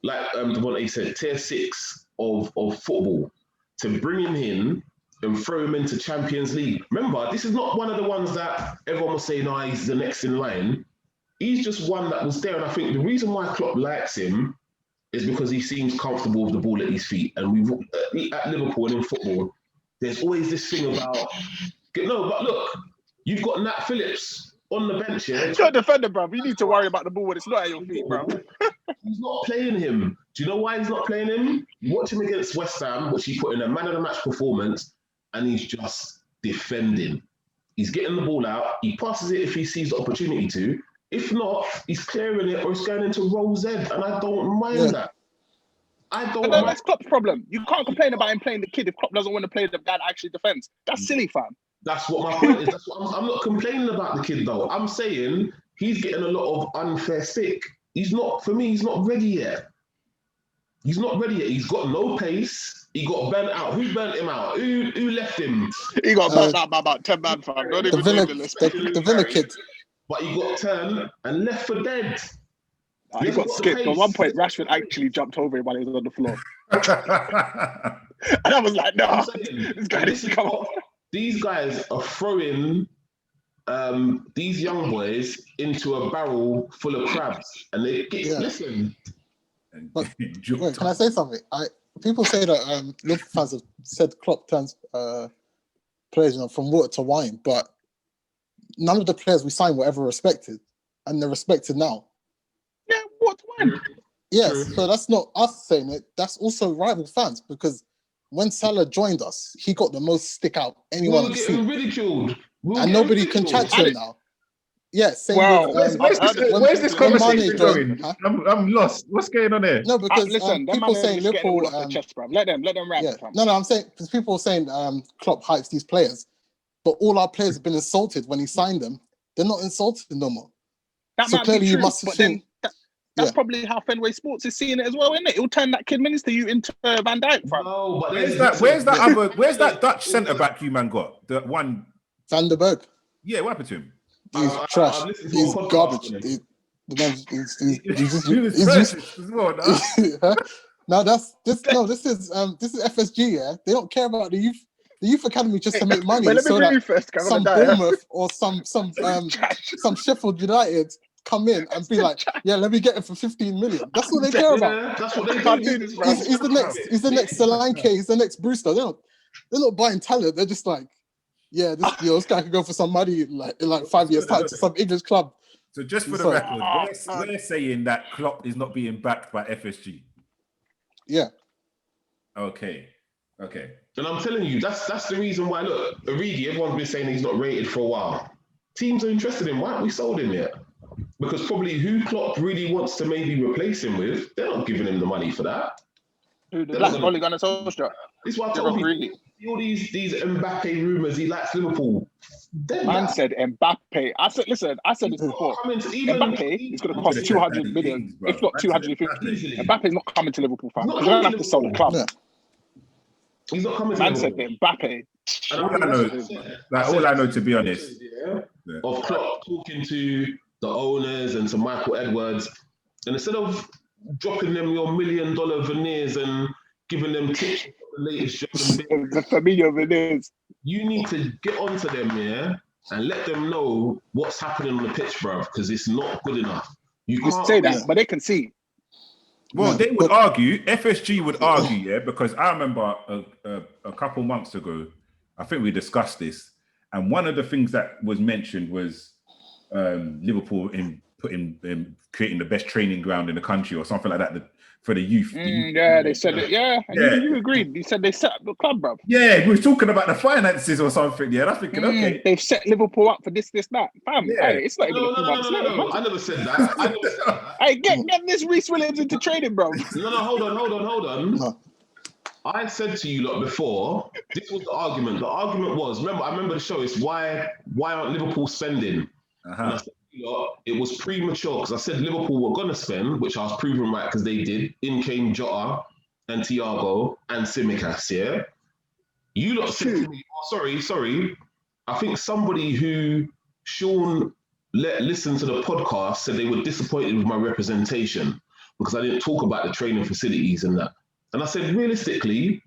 S3: Like Devontae said, tier 6 of football, to bring him in and throw him into Champions League. Remember, this is not one of the ones that everyone was saying, he's the next in line. He's just one that was there. And I think the reason why Klopp likes him is because he seems comfortable with the ball at his feet. And at Liverpool and in football, there's always this thing about, but look, you've got Nat Phillips on the bench here.
S1: You're a defender, bro. You need to worry about the ball when it's not at your feet, bro.
S3: He's not playing him. Do you know why he's not playing him? You watch him against West Ham, which he put in a man of the match performance, and he's just defending. He's getting the ball out. He passes it if he sees the opportunity to. If not, he's clearing it or he's going into roll Z, and I don't mind that. That's
S1: Klopp's problem. You can't complain about him playing the kid if Klopp doesn't want to play the guy that actually defends. That's silly, fam.
S3: That's what my point is. I'm not complaining about the kid, though. I'm saying he's getting a lot of unfair stick. He's not ready yet. He's not ready yet. He's got no pace. He got burnt out. Who burnt him out? Who left him?
S1: He got burnt out by about 10 man, fam.
S4: The Villa kid.
S3: But he got turned and left for dead.
S1: He got skipped. At one point, Rashford actually jumped over him while he was on the floor. And I was like, no, this guy needs to come off.
S3: These guys are throwing these young boys into a barrel full of crabs. And they listen.
S4: But, wait, can I say something? People say that Liverpool fans have said Klopp turns players from water to wine, but none of the players we signed were ever respected, and they're respected now.
S1: Yeah, water to wine.
S4: Yes, so that's not us saying it. That's also rival fans, because when Salah joined us, he got the most stick out anyone has seen.
S3: Ridiculed.
S4: And nobody can chat to him now. Yeah, same
S2: where's this conversation going? Huh? I'm lost. What's going on here?
S4: No, because
S1: listen,
S4: people saying Liverpool.
S1: Let them rap.
S4: Yeah. No, I'm saying because people are saying Klopp hypes these players, but all our players have been insulted when he signed them. They're not insulted no more.
S1: That might be true, but then that's probably how Fenway Sports is seeing it as well, isn't it? It'll turn that kid Minister into Van Dijk, fam.
S3: No, but
S2: where's that Dutch centre back you man got? The one
S4: Van der Berg.
S2: Yeah, what happened to him?
S4: He's trash. He's garbage. He's No, this is FSG. Yeah, they don't care about the youth academy just to make money. So that some Bournemouth or some Sheffield United come in and be like, yeah, let me get it for 15 million. That's what they care about.
S3: That's what they do.
S4: He's the next Solanke. He's the next Brewster. They're not buying talent. They're just like, yeah, this guy could go for some money in like 5 years' time to some English club.
S2: So just for the record, we're saying that Klopp is not being backed by FSG.
S4: Yeah.
S2: Okay.
S3: And I'm telling you, that's the reason why. Look, Origi, everyone's been saying he's not rated for a while. teams are interested in. Why haven't we sold him yet? Because probably who Klopp really wants to maybe replace him with, they're not giving him the money for that.
S1: Ole Gunnar Solskjaer.
S3: This is why I told you, all these Mbappe rumours, he likes Liverpool.
S1: Man said Mbappe. I said this before. Mbappe is going to cost 200 million, if not 250. Mbappe's not coming to Liverpool, fam. He's going to have to sell the club.
S3: Yeah. He's not coming to
S1: Man
S3: Liverpool.
S1: said Mbappe.
S2: All I know, to be honest,
S3: of Klopp talking to the owners and to Michael Edwards, and instead of dropping them your $1 million veneers and giving them tips for the latest job,
S1: the Firmino veneers,
S3: you need to get onto them, yeah, and let them know what's happening on the pitch, bruv, because it's not good enough. You can't
S1: say that, but they can see.
S2: Well, they would argue, FSG would argue, yeah, because I remember a couple months ago, I think we discussed this, and one of the things that was mentioned was Liverpool in creating the best training ground in the country or something like that for the youth.
S1: Yeah, they said it. Yeah, and you agreed. You said they set up the club, bro.
S2: Yeah, we were talking about the finances or something. Yeah, and I'm thinking, okay,
S1: they've set Liverpool up for this, that. Fam, hey, it's not even a few months later.
S3: No. I never said that.
S1: Hey, get this Reece Williams into training, bro.
S3: No, hold on. No. I said to you lot before, this was the argument. The argument was, I remember the show, it's why aren't Liverpool spending? And I said, it was premature because I said Liverpool were going to spend, which I was proven right because they did. In came Jota and Thiago and Tsimikas, yeah? You lot said to me, sorry. I think somebody who Sean listened to the podcast said they were disappointed with my representation because I didn't talk about the training facilities and that. And I said, realistically,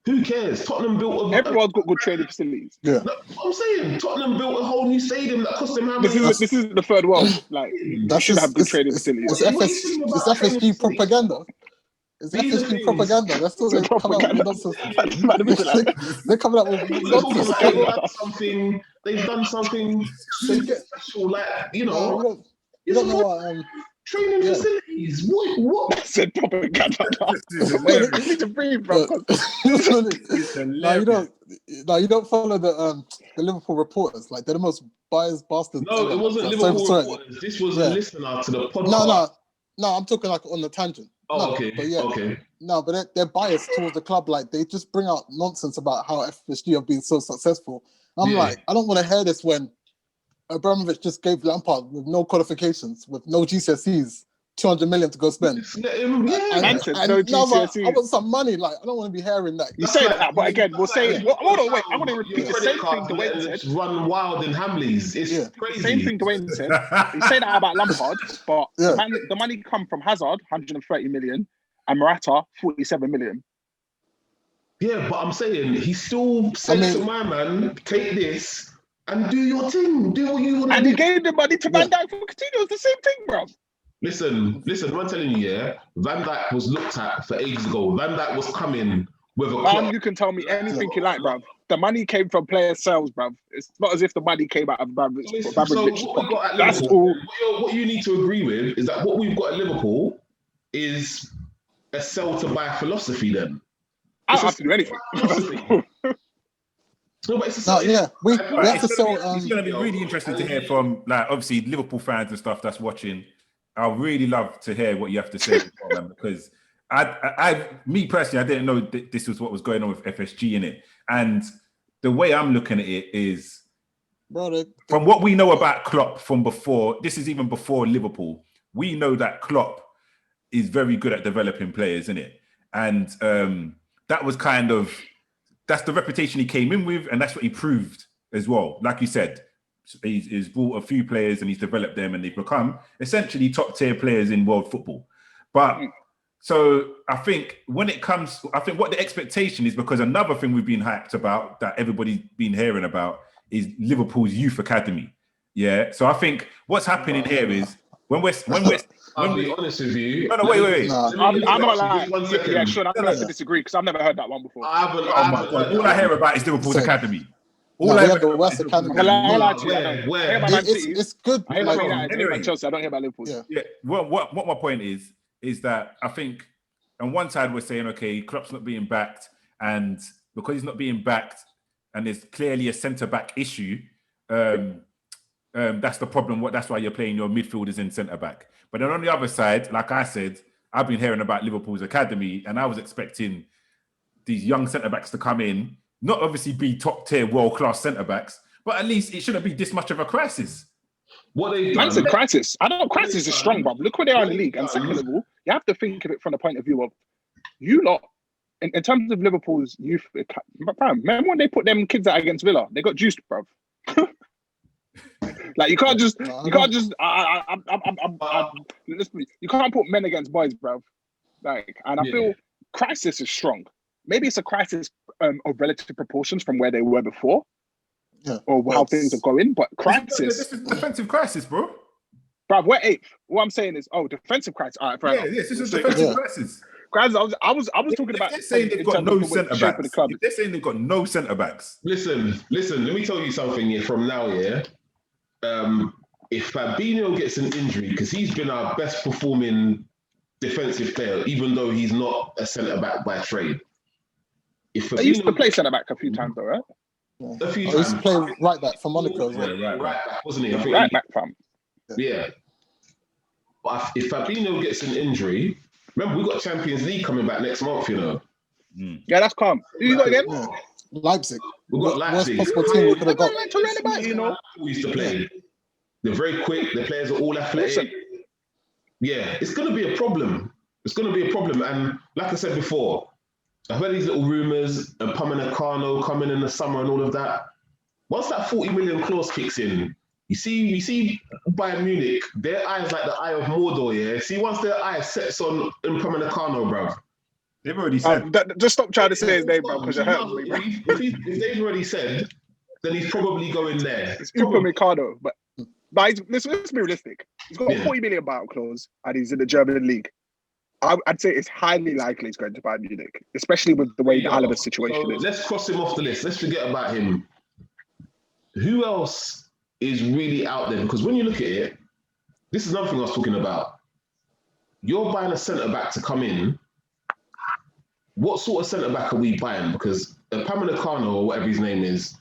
S3: who cares? Tottenham built
S1: everyone's got good training facilities.
S4: Yeah.
S3: No, I'm saying Tottenham built a whole new stadium that cost them how many?
S1: This is the third world. Like, they should have good training facilities.
S4: It's FSG propaganda. It's FSG propaganda. That's what they're coming out with nonsense. They're coming out with nonsense.
S3: They've done something special, like, you know.
S4: You don't know what...
S3: Training facilities. What?
S1: That's a propaganda. You need to breathe, bro.
S4: You don't follow the Liverpool reporters. Like, they're the most biased bastards.
S3: No, it wasn't Liverpool reporters. This was a listener to the podcast.
S4: No, I'm talking like on the tangent.
S3: Okay.
S4: No, but they're biased towards the club. Like, they just bring out nonsense about how FSG have been so successful. I'm like, I don't want to hear this when Abramovich just gave Lampard with no qualifications, with no GCSEs, 200 million to go spend.
S1: I
S4: want some money. Like, I don't want to be hearing that.
S1: You say that, but again, we'll say. Hold on, wait. I want to repeat the same thing Dwayne said.
S3: Run wild in Hamleys. It's crazy.
S1: Same thing Dwayne said. You say that about Lampard, but the money come from Hazard, 130 million, and Morata, 47 million.
S3: Yeah, but I'm saying he still said to my man, take this. And do your thing. Do what you want to do.
S1: And he gave the money to Van Dijk for Coutinho. It's the same thing, bro.
S3: Listen, I'm telling you, Van Dijk was looked at for ages ago. Van Dijk was coming with a club.
S1: You can tell me anything you like, bro. The money came from player sales, bro. It's not as if the money came out of Abramovich. That's all.
S3: What you need to agree with is that what we've got at Liverpool is a sell to buy philosophy then.
S1: I don't have to do anything.
S3: No, but it's we
S4: have to sell.
S2: It's going to be really interesting to hear from, like, obviously Liverpool fans and stuff that's watching. I really love to hear what you have to say because me personally, I didn't know this was what was going on with FSG in it, and the way I'm looking at it is, from what we know about Klopp from before. This is even before Liverpool. We know that Klopp is very good at developing players, isn't it? And that was kind of. That's the reputation he came in with, and that's what he proved as well. Like you said, he's brought a few players and he's developed them, and they've become essentially top-tier players in world football. But so I think what the expectation is, because another thing we've been hyped about that everybody's been hearing about is Liverpool's youth academy. Yeah. So I think what's happening here is
S3: I'll be honest with you.
S2: No, wait.
S1: I'm not lying. Yeah, sure. I'm going to disagree because I've never heard that one before.
S3: All
S2: I hear about is Liverpool's academy.
S4: The West Academy. It's good.
S1: I hear about Chelsea. I don't hear about Liverpool.
S2: Yeah. Well, what my point is that I think on one side we're saying, okay, Klopp's not being backed, and because he's not being backed, and there's clearly a centre back issue. that's the problem. That's why you're playing your midfielders in centre back. But then on the other side, like I said, I've been hearing about Liverpool's academy, and I was expecting these young centre backs to come in, not obviously be top tier world class centre backs, but at least it shouldn't be this much of a crisis.
S3: What they
S1: Man said crisis. I know crisis is strong, bro. Look where they are in the league. And second of all, you have to think of it from the point of view of you lot. In terms of Liverpool's youth, remember when they put them kids out against Villa? They got juiced, bro. Like you can't just, you can't put men against boys, bro. Like, and I feel crisis is strong. Maybe it's a crisis of relative proportions from where they were before, or how things are going. But crisis,
S2: this is defensive crisis, bro.
S1: Bro, we're 8th. What I'm saying is, defensive crisis. All right, fair enough.
S2: Yes, this is defensive crisis.
S1: Guys, I was talking about.
S2: They're saying they've got no centre backs. They're saying they've got no centre backs.
S3: Listen. Let me tell you something here from now. If Fabinho gets an injury, because he's been our best performing defensive player, even though he's not a centre back by trade. If Fabinho,
S1: he used to play centre back a few times, though, right?
S3: A few
S4: times. He used to play right back for Monaco as well.
S3: Right back, wasn't he?
S1: Right back, fam.
S3: Yeah. But if Fabinho gets an injury, remember we got Champions League coming back next month, you know.
S1: Yeah, that's calm. Who you got again?
S4: Yeah. Leipzig.
S3: We got Leipzig.
S4: Worst possible team we could have got.
S1: You know,
S3: we used to play. They're very quick. The players are all athletic. Yeah, it's going to be a problem. It's going to be a problem. And like I said before, I've heard these little rumours of Upamecano coming in the summer and all of that. Once that 40 million clause kicks in, you see Bayern Munich, their eyes like the eye of Mordor, yeah? See, once their eye sets on Upamecano, bruv.
S2: They've already said.
S1: Just stop trying to say his name, bro, because you're hurting me, bro.
S3: If they've already said, then he's probably going there.
S1: It's Upamecano, but let's be realistic. He's got a 40 million buyout clause, and he's in the German league. I'd say it's highly likely he's going to Bayern Munich, especially with the way the Alaba situation is.
S3: Let's cross him off the list. Let's forget about him. Who else is really out there? Because when you look at it, this is another thing I was talking about. You're buying a centre-back to come in. What sort of centre-back are we buying? Because Upamecano, or whatever his name is,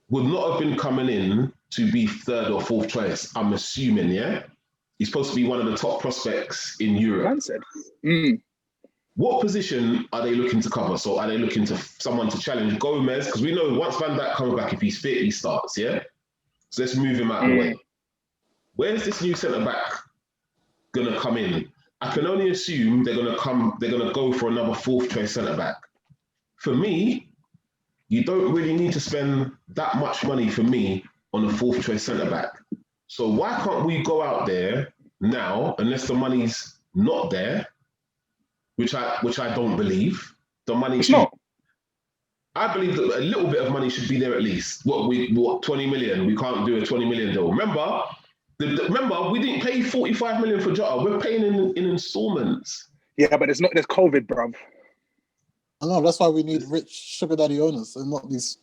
S3: would not have been coming in to be third or fourth choice, I'm assuming, yeah? He's supposed to be one of the top prospects in Europe. What position are they looking to cover? So are they looking to someone to challenge Gomez? Because we know once Van Dijk comes back, if he's fit, he starts, yeah? So let's move him out of the way. Where's this new centre-back going to come in? I can only assume they're going to go for another fourth choice centre-back. For me, you don't really need to spend that much money for me on a fourth choice centre-back. So why can't we go out there now, unless the money's not there, which I don't believe. The money
S1: it's not.
S3: I believe that a little bit of money should be there at least. What 20 million? We can't do a 20 million deal. Remember, we didn't pay 45 million for Jota. We're paying in installments.
S1: Yeah, but there's COVID, bruv.
S4: I know, that's why we need rich sugar daddy owners and not these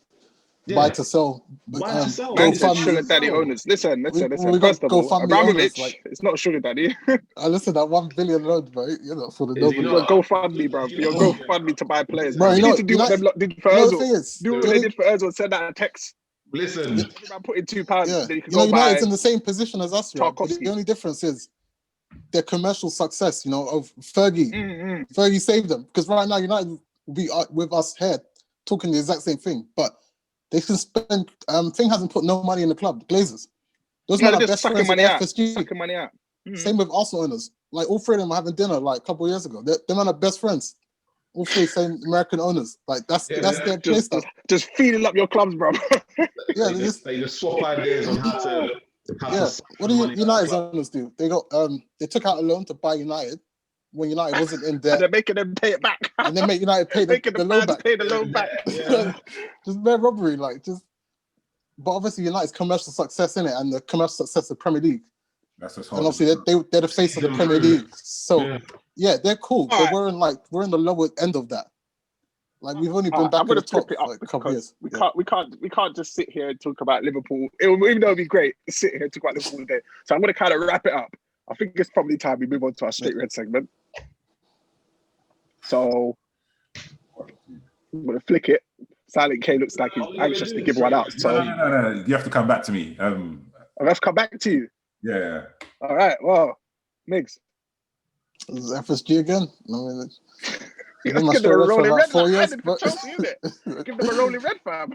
S4: buy to sell.
S3: Buy to sell.
S1: Sugar daddy owners. Listen.
S4: We
S1: First of all,
S4: Abramovich,
S1: it's not sugar daddy.
S4: Listen, that $1 billion loan, bro. You're not for the
S1: You're GoFundMe, bro. You're GoFundMe to buy players.
S4: Bro,
S1: you need to do what they did for Ozil. Do what they did for Ozil. Send out a text.
S3: Listen,
S1: about putting £2.
S4: Yeah.
S1: Then you can go buy.
S4: United's in the same position as us. Right? The only difference is their commercial success. Of Fergie. Fergie saved them because right now United will be with us here talking the exact same thing, but they can spend. Thing hasn't put no money in the club. Glazers. Those men are best friends with FSG.
S1: Sucking money out.
S4: Same with Arsenal owners. Like all three of them were having dinner like a couple of years ago. They men are best friends. All three same American owners. Like that's their play stuff.
S1: Just feeding up your clubs, bro.
S3: They just swap ideas on how to.
S4: What do United's owners do? They got they took out a loan to buy United when United wasn't in debt.
S1: And they're making them pay it back.
S4: And then make United pay the loan back.
S1: Pay the loan back.
S4: Just bare robbery, But obviously United's commercial success in it and the commercial success of the Premier League.
S2: That's what's
S4: hard. And obviously they're the face of the Premier League. So they're cool. But we're in the lower end of that. Like we've only been back at the top for like a couple of years.
S1: We can't just sit here and talk about Liverpool. Even though it'd be great to sit here and talk about Liverpool today. So I'm gonna kind of wrap it up. I think it's probably time we move on to our straight red segment. So I'm gonna flick it. Silent K looks like he's anxious to give one out. So
S2: no. You have to come back to me.
S1: Let's come back to you.
S2: Yeah.
S1: All right. Well, Migs.
S4: Is it FSG again? I mean,
S1: You
S4: give them a
S1: give them a
S4: straight red for
S1: rolling
S4: about
S1: red
S4: 4
S1: like I
S4: years.
S1: did for Chelsea, innit? Give them a rolling red, fam.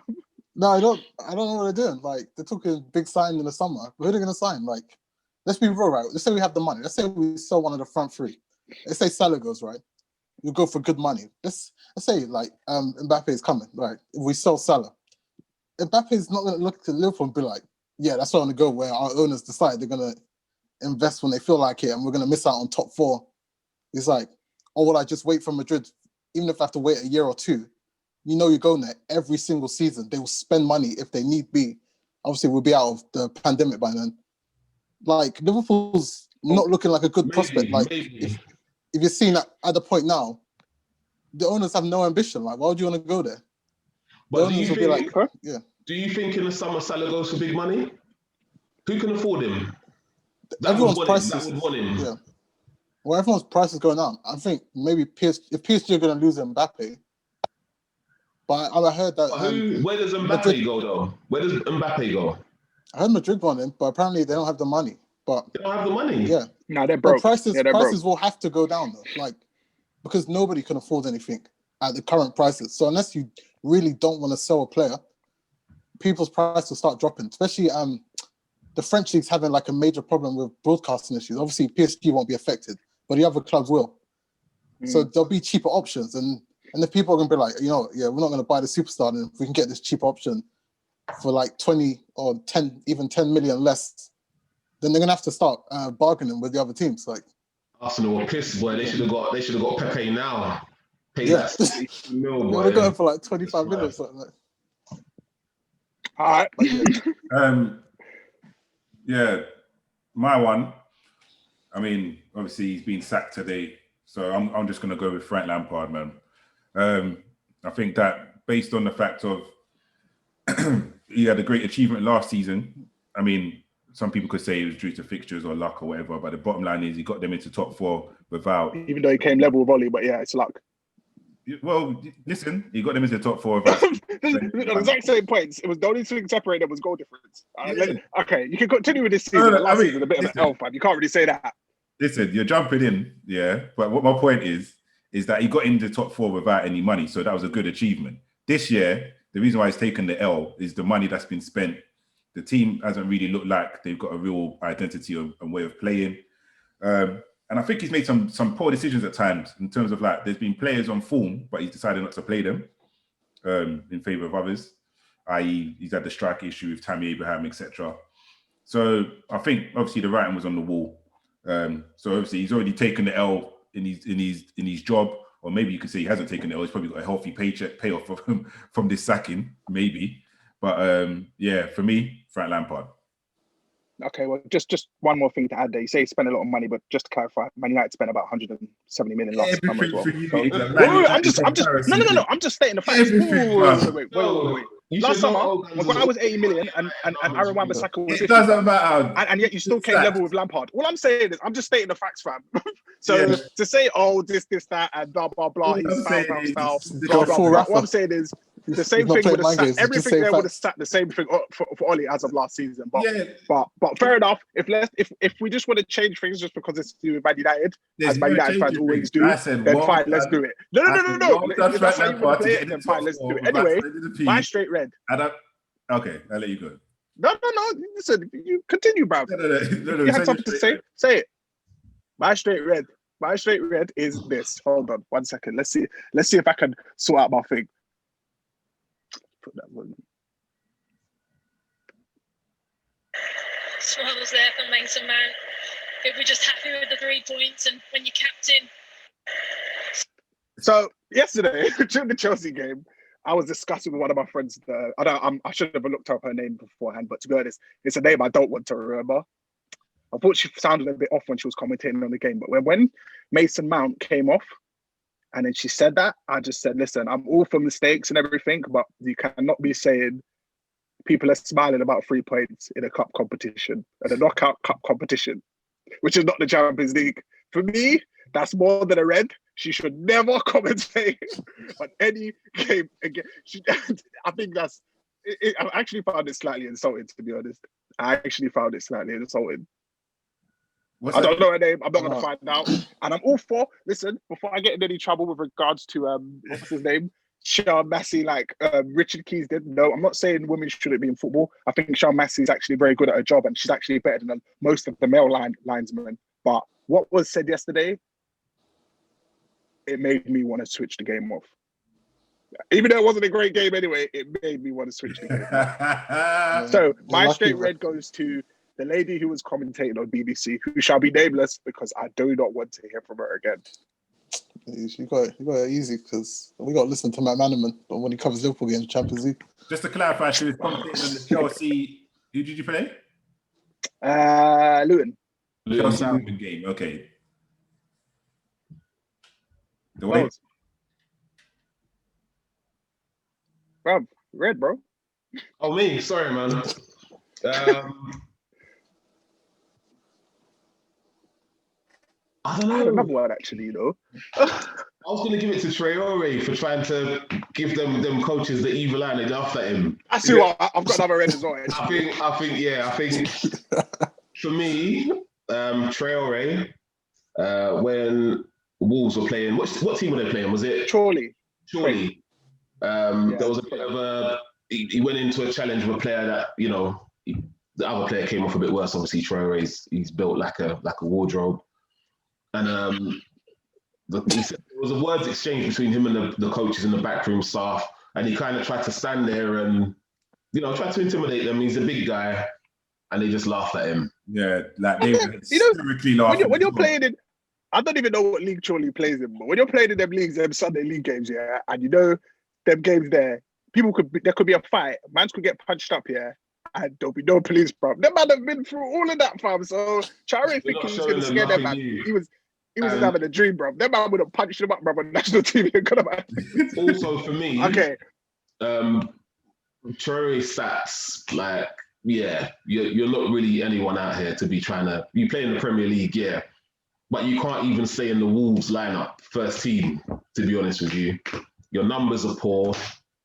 S4: No, I don't know what they're doing. Like, they're talking big sign in the summer. Who are they going to sign? Like, let's be real, right? Let's say we have the money. Let's say we sell one of the front three. Let's say Salah goes, right? You go for good money. Let's say, like, Mbappe is coming, right? If we sell Salah, Mbappe is not going to look to Liverpool and be like, yeah, that's where I want to go, where our owners decide they're going to invest when they feel like it and we're going to miss out on top four. It's like, or will I just wait for Madrid? Even if I have to wait a year or two, you know you're going there every single season. They will spend money if they need be. Obviously, we'll be out of the pandemic by then. Like, Liverpool's not looking like a good prospect. Like, if you're seeing that at the point now, the owners have no ambition. Like, why would you want to go there?
S3: But do you think,
S4: yeah.
S3: Do you think in the summer Salah goes for big money? Who can afford him?
S4: Everyone's prices.
S3: That would want him.
S4: Yeah. Well, everyone's price is going up. I think maybe if PSG are going to lose Mbappe, but I heard that.
S3: Where does Mbappe go though? Where does Mbappe go?
S4: I heard Madrid want him, but apparently they don't have the money. But
S3: they don't have the money.
S4: Yeah.
S1: No, they're broke.
S4: But prices will have to go down though, like because nobody can afford anything at the current prices. So unless you really don't want to sell a player, people's prices will start dropping. Especially the French league's having like a major problem with broadcasting issues. Obviously, PSG won't be affected, but the other clubs will. So there'll be cheaper options, and the people are gonna be like, we're not gonna buy the superstar, and if we can get this cheap option for like 20 or 10, even 10 million less, then they're gonna have to start bargaining with the other teams. Like
S3: Arsenal were pissed, boy. They should have got Pepe now. Pay that 60 mil, boy.
S4: They're going for like 25 million or something. Like.
S1: All right.
S2: Yeah, my one. I mean, obviously he's been sacked today, so I'm just gonna go with Frank Lampard, man. I think that based on the fact of he had a great achievement last season. I mean, some people could say it was due to fixtures or luck or whatever, but the bottom line is he got them into top four without.
S1: Even though he came level with Oli, but yeah, it's luck.
S2: Well, listen, he got them into the top four without.
S1: The exact same points. It was the only thing separated was goal difference. Okay, you can continue with this season. Last season was a bit of an L, fam. You can't really say that.
S2: Listen, you're jumping in, yeah. But what my point is that he got into the top four without any money, so that was a good achievement. This year, the reason why he's taken the L is the money that's been spent. The team hasn't really looked like they've got a real identity and way of playing. And I think he's made some poor decisions at times in terms of like there's been players on form, but he's decided not to play them in favour of others, i.e. he's had the strike issue with Tammy Abraham, etc. So I think obviously the writing was on the wall. So obviously he's already taken the L in his job, or maybe you could say he hasn't taken the L. He's probably got a healthy payoff from this sacking, maybe. But yeah, for me, Frank Lampard.
S1: Okay, well, just one more thing to add there. You say he spent a lot of money, but just to clarify, Man United spent about 170 million last summer as well. No. I'm just stating the facts. Wait. Last summer, when I was 80 million and Aaron Wan-Bissaka was 50,
S2: it doesn't matter.
S1: And yet you still came level with Lampard. All I'm saying is, I'm just stating the facts, fam. So to say, this, that, and blah, blah, blah, he's style, blah, blah, blah. What I'm saying is, the same thing would have sat. Everything there would have sat the same thing for Oli as of last season. But fair enough. If we just want to change things just because it's to do with Man United, as Man United fans always do, then fine, let's do it. No. If that's how you want to play it, then fine, let's do it. Anyway, my straight red.
S2: Okay, I'll let you go.
S1: No. Listen, you continue, bro.
S2: No.
S1: You had something to say? Say it. My straight red is this. Hold on, 1 second. Let's see if I can sort out my thing. Put that one.
S5: Struggles there for Mason Mount. If we're just happy with the 3 points and when you're captain.
S1: So yesterday during the Chelsea game, I was discussing with one of my friends. I should have looked up her name beforehand, but to be honest, it's a name I don't want to remember. I thought she sounded a bit off when she was commentating on the game, but when Mason Mount came off, and then she said that, I just said, listen, I'm all for mistakes and everything, but you cannot be saying people are smiling about 3 points in a cup competition, and a knockout cup competition, which is not the Champions League. For me, that's more than a red. She should never commentate on any game again. I think I actually found it slightly insulting, to be honest. I actually found it slightly insulting.
S2: What's
S1: I
S2: that?
S1: don't know her name. I'm not going to find out. And I'm all for, listen, before I get in any trouble with regards to, what's his name? Sean Massey, like Richard Keys did. No, I'm not saying women shouldn't be in football. I think Sean Massey is actually very good at her job and she's actually better than most of the male linesmen. But what was said yesterday, it made me want to switch the game off. Even though it wasn't a great game anyway, it made me want to switch the game off. So my straight red goes to the lady who was commentating on BBC, who shall be nameless because I do not want to hear from her again.
S4: You got it easy because we got to listen to Matt Manaman when he covers Liverpool games, Champions League.
S2: Just to clarify, she was commentating on the Chelsea. Who did you play?
S1: Luton.
S2: Chelsea Luton game. Okay. The way.
S1: Bro, red, bro.
S3: Oh, me. Sorry, man. I don't know.
S1: I had another one actually, you know.
S3: I was going to give it to Traore for trying to give them coaches the evil eye and they laughed at him.
S1: I see what I've got another red as well.
S3: I think for me, Traore, when Wolves were playing, what team were they playing? Was it
S1: Chorley?
S3: There was a bit of a. He went into a challenge with a player that the other player came off a bit worse. Obviously, Traore he's built like a wardrobe, and there was a words exchange between him and the coaches and the backroom staff, and he kind of tried to stand there and try to intimidate them. He's a big guy, and they just laughed at him.
S2: Yeah, like they were hysterically laughing.
S1: When you're playing in, I don't even know what league Chorley plays in, but when you're playing in them leagues, them Sunday league games, yeah, and them games there, there could be a fight, mans could get punched up here, and there'll be no police, bro. Them man have been through all of that, fam. So Traore thinking he was going to scare them, man. He was just having a dream, bro. Them man would have punched him up, bro, on national TV.
S3: Also, for me,
S1: okay,
S3: Traore stats, like, yeah, you're not really anyone out here to be trying to. You play in the Premier League, yeah, but you can't even stay in the Wolves lineup, first team. To be honest with you, your numbers are poor.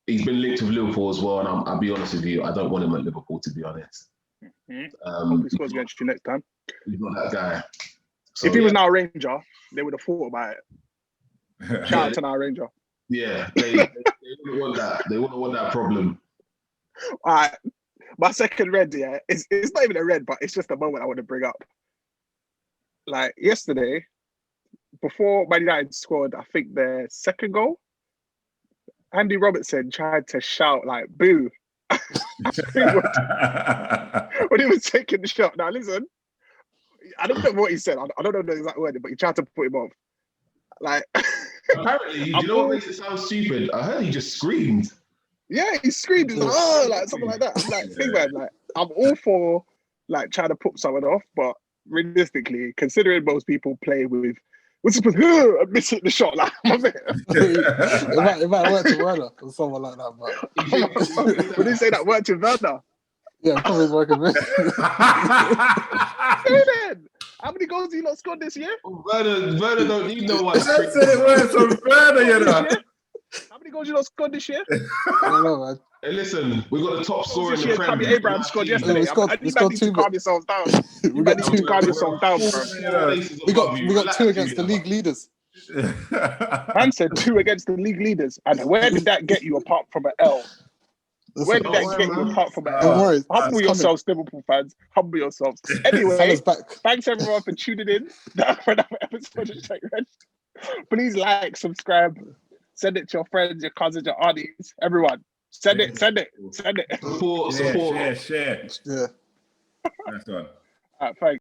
S3: He's been linked with Liverpool as well, and I'll be honest with you, I don't want him at Liverpool, to be honest.
S1: Hope he scores against you next time.
S3: He's not that guy. So,
S1: if he was now a Ranger, they would have thought about it. Shout out to now Ranger.
S3: Yeah, they wouldn't want that. They wouldn't want that problem.
S1: All right, my second red, yeah, it's not even a red, but it's just a moment I want to bring up. Like yesterday, before Man United scored, I think their second goal, Andy Robertson tried to shout like "boo" when he was taking the shot. Now listen, I don't know what he said. I don't know the exact word, but he tried to put him off. Like
S3: apparently, you know what makes it sound stupid? I heard he just screamed.
S1: Yeah, he screamed. He's like, oh, like something like that. I'm like, think man, like I'm all for like trying to put someone off, but realistically, considering most people play with. What's supposed to miss the shot like
S4: it might work to Werner or someone like that, but
S1: would he say that worked to Werner?
S4: Yeah, probably working with
S1: how many goals have you not scored this year?
S3: Werner don't need no one.
S2: I said it works on Werner, you know.
S1: How many goals you not scored this year?
S4: I don't know, man.
S3: Hey, listen, we got the top scorer in the Premier
S1: League. Abraham scored yesterday.
S4: We got two.
S1: Calm yourselves down. We got two. Calm yourselves down, bro.
S4: We got two against the league leaders.
S1: Man said 2 against the league leaders, and where did that get you apart from an L? Where did that get you apart from an L? Humble yourselves, Liverpool fans. Humble yourselves. Anyway, thanks everyone for tuning in for another episode of Check Red. Please like, subscribe, send it to your friends, your cousins, your aunties, everyone. Send it.
S3: Support.
S2: Share.
S4: Yeah.
S2: That's one.
S1: All right, thanks.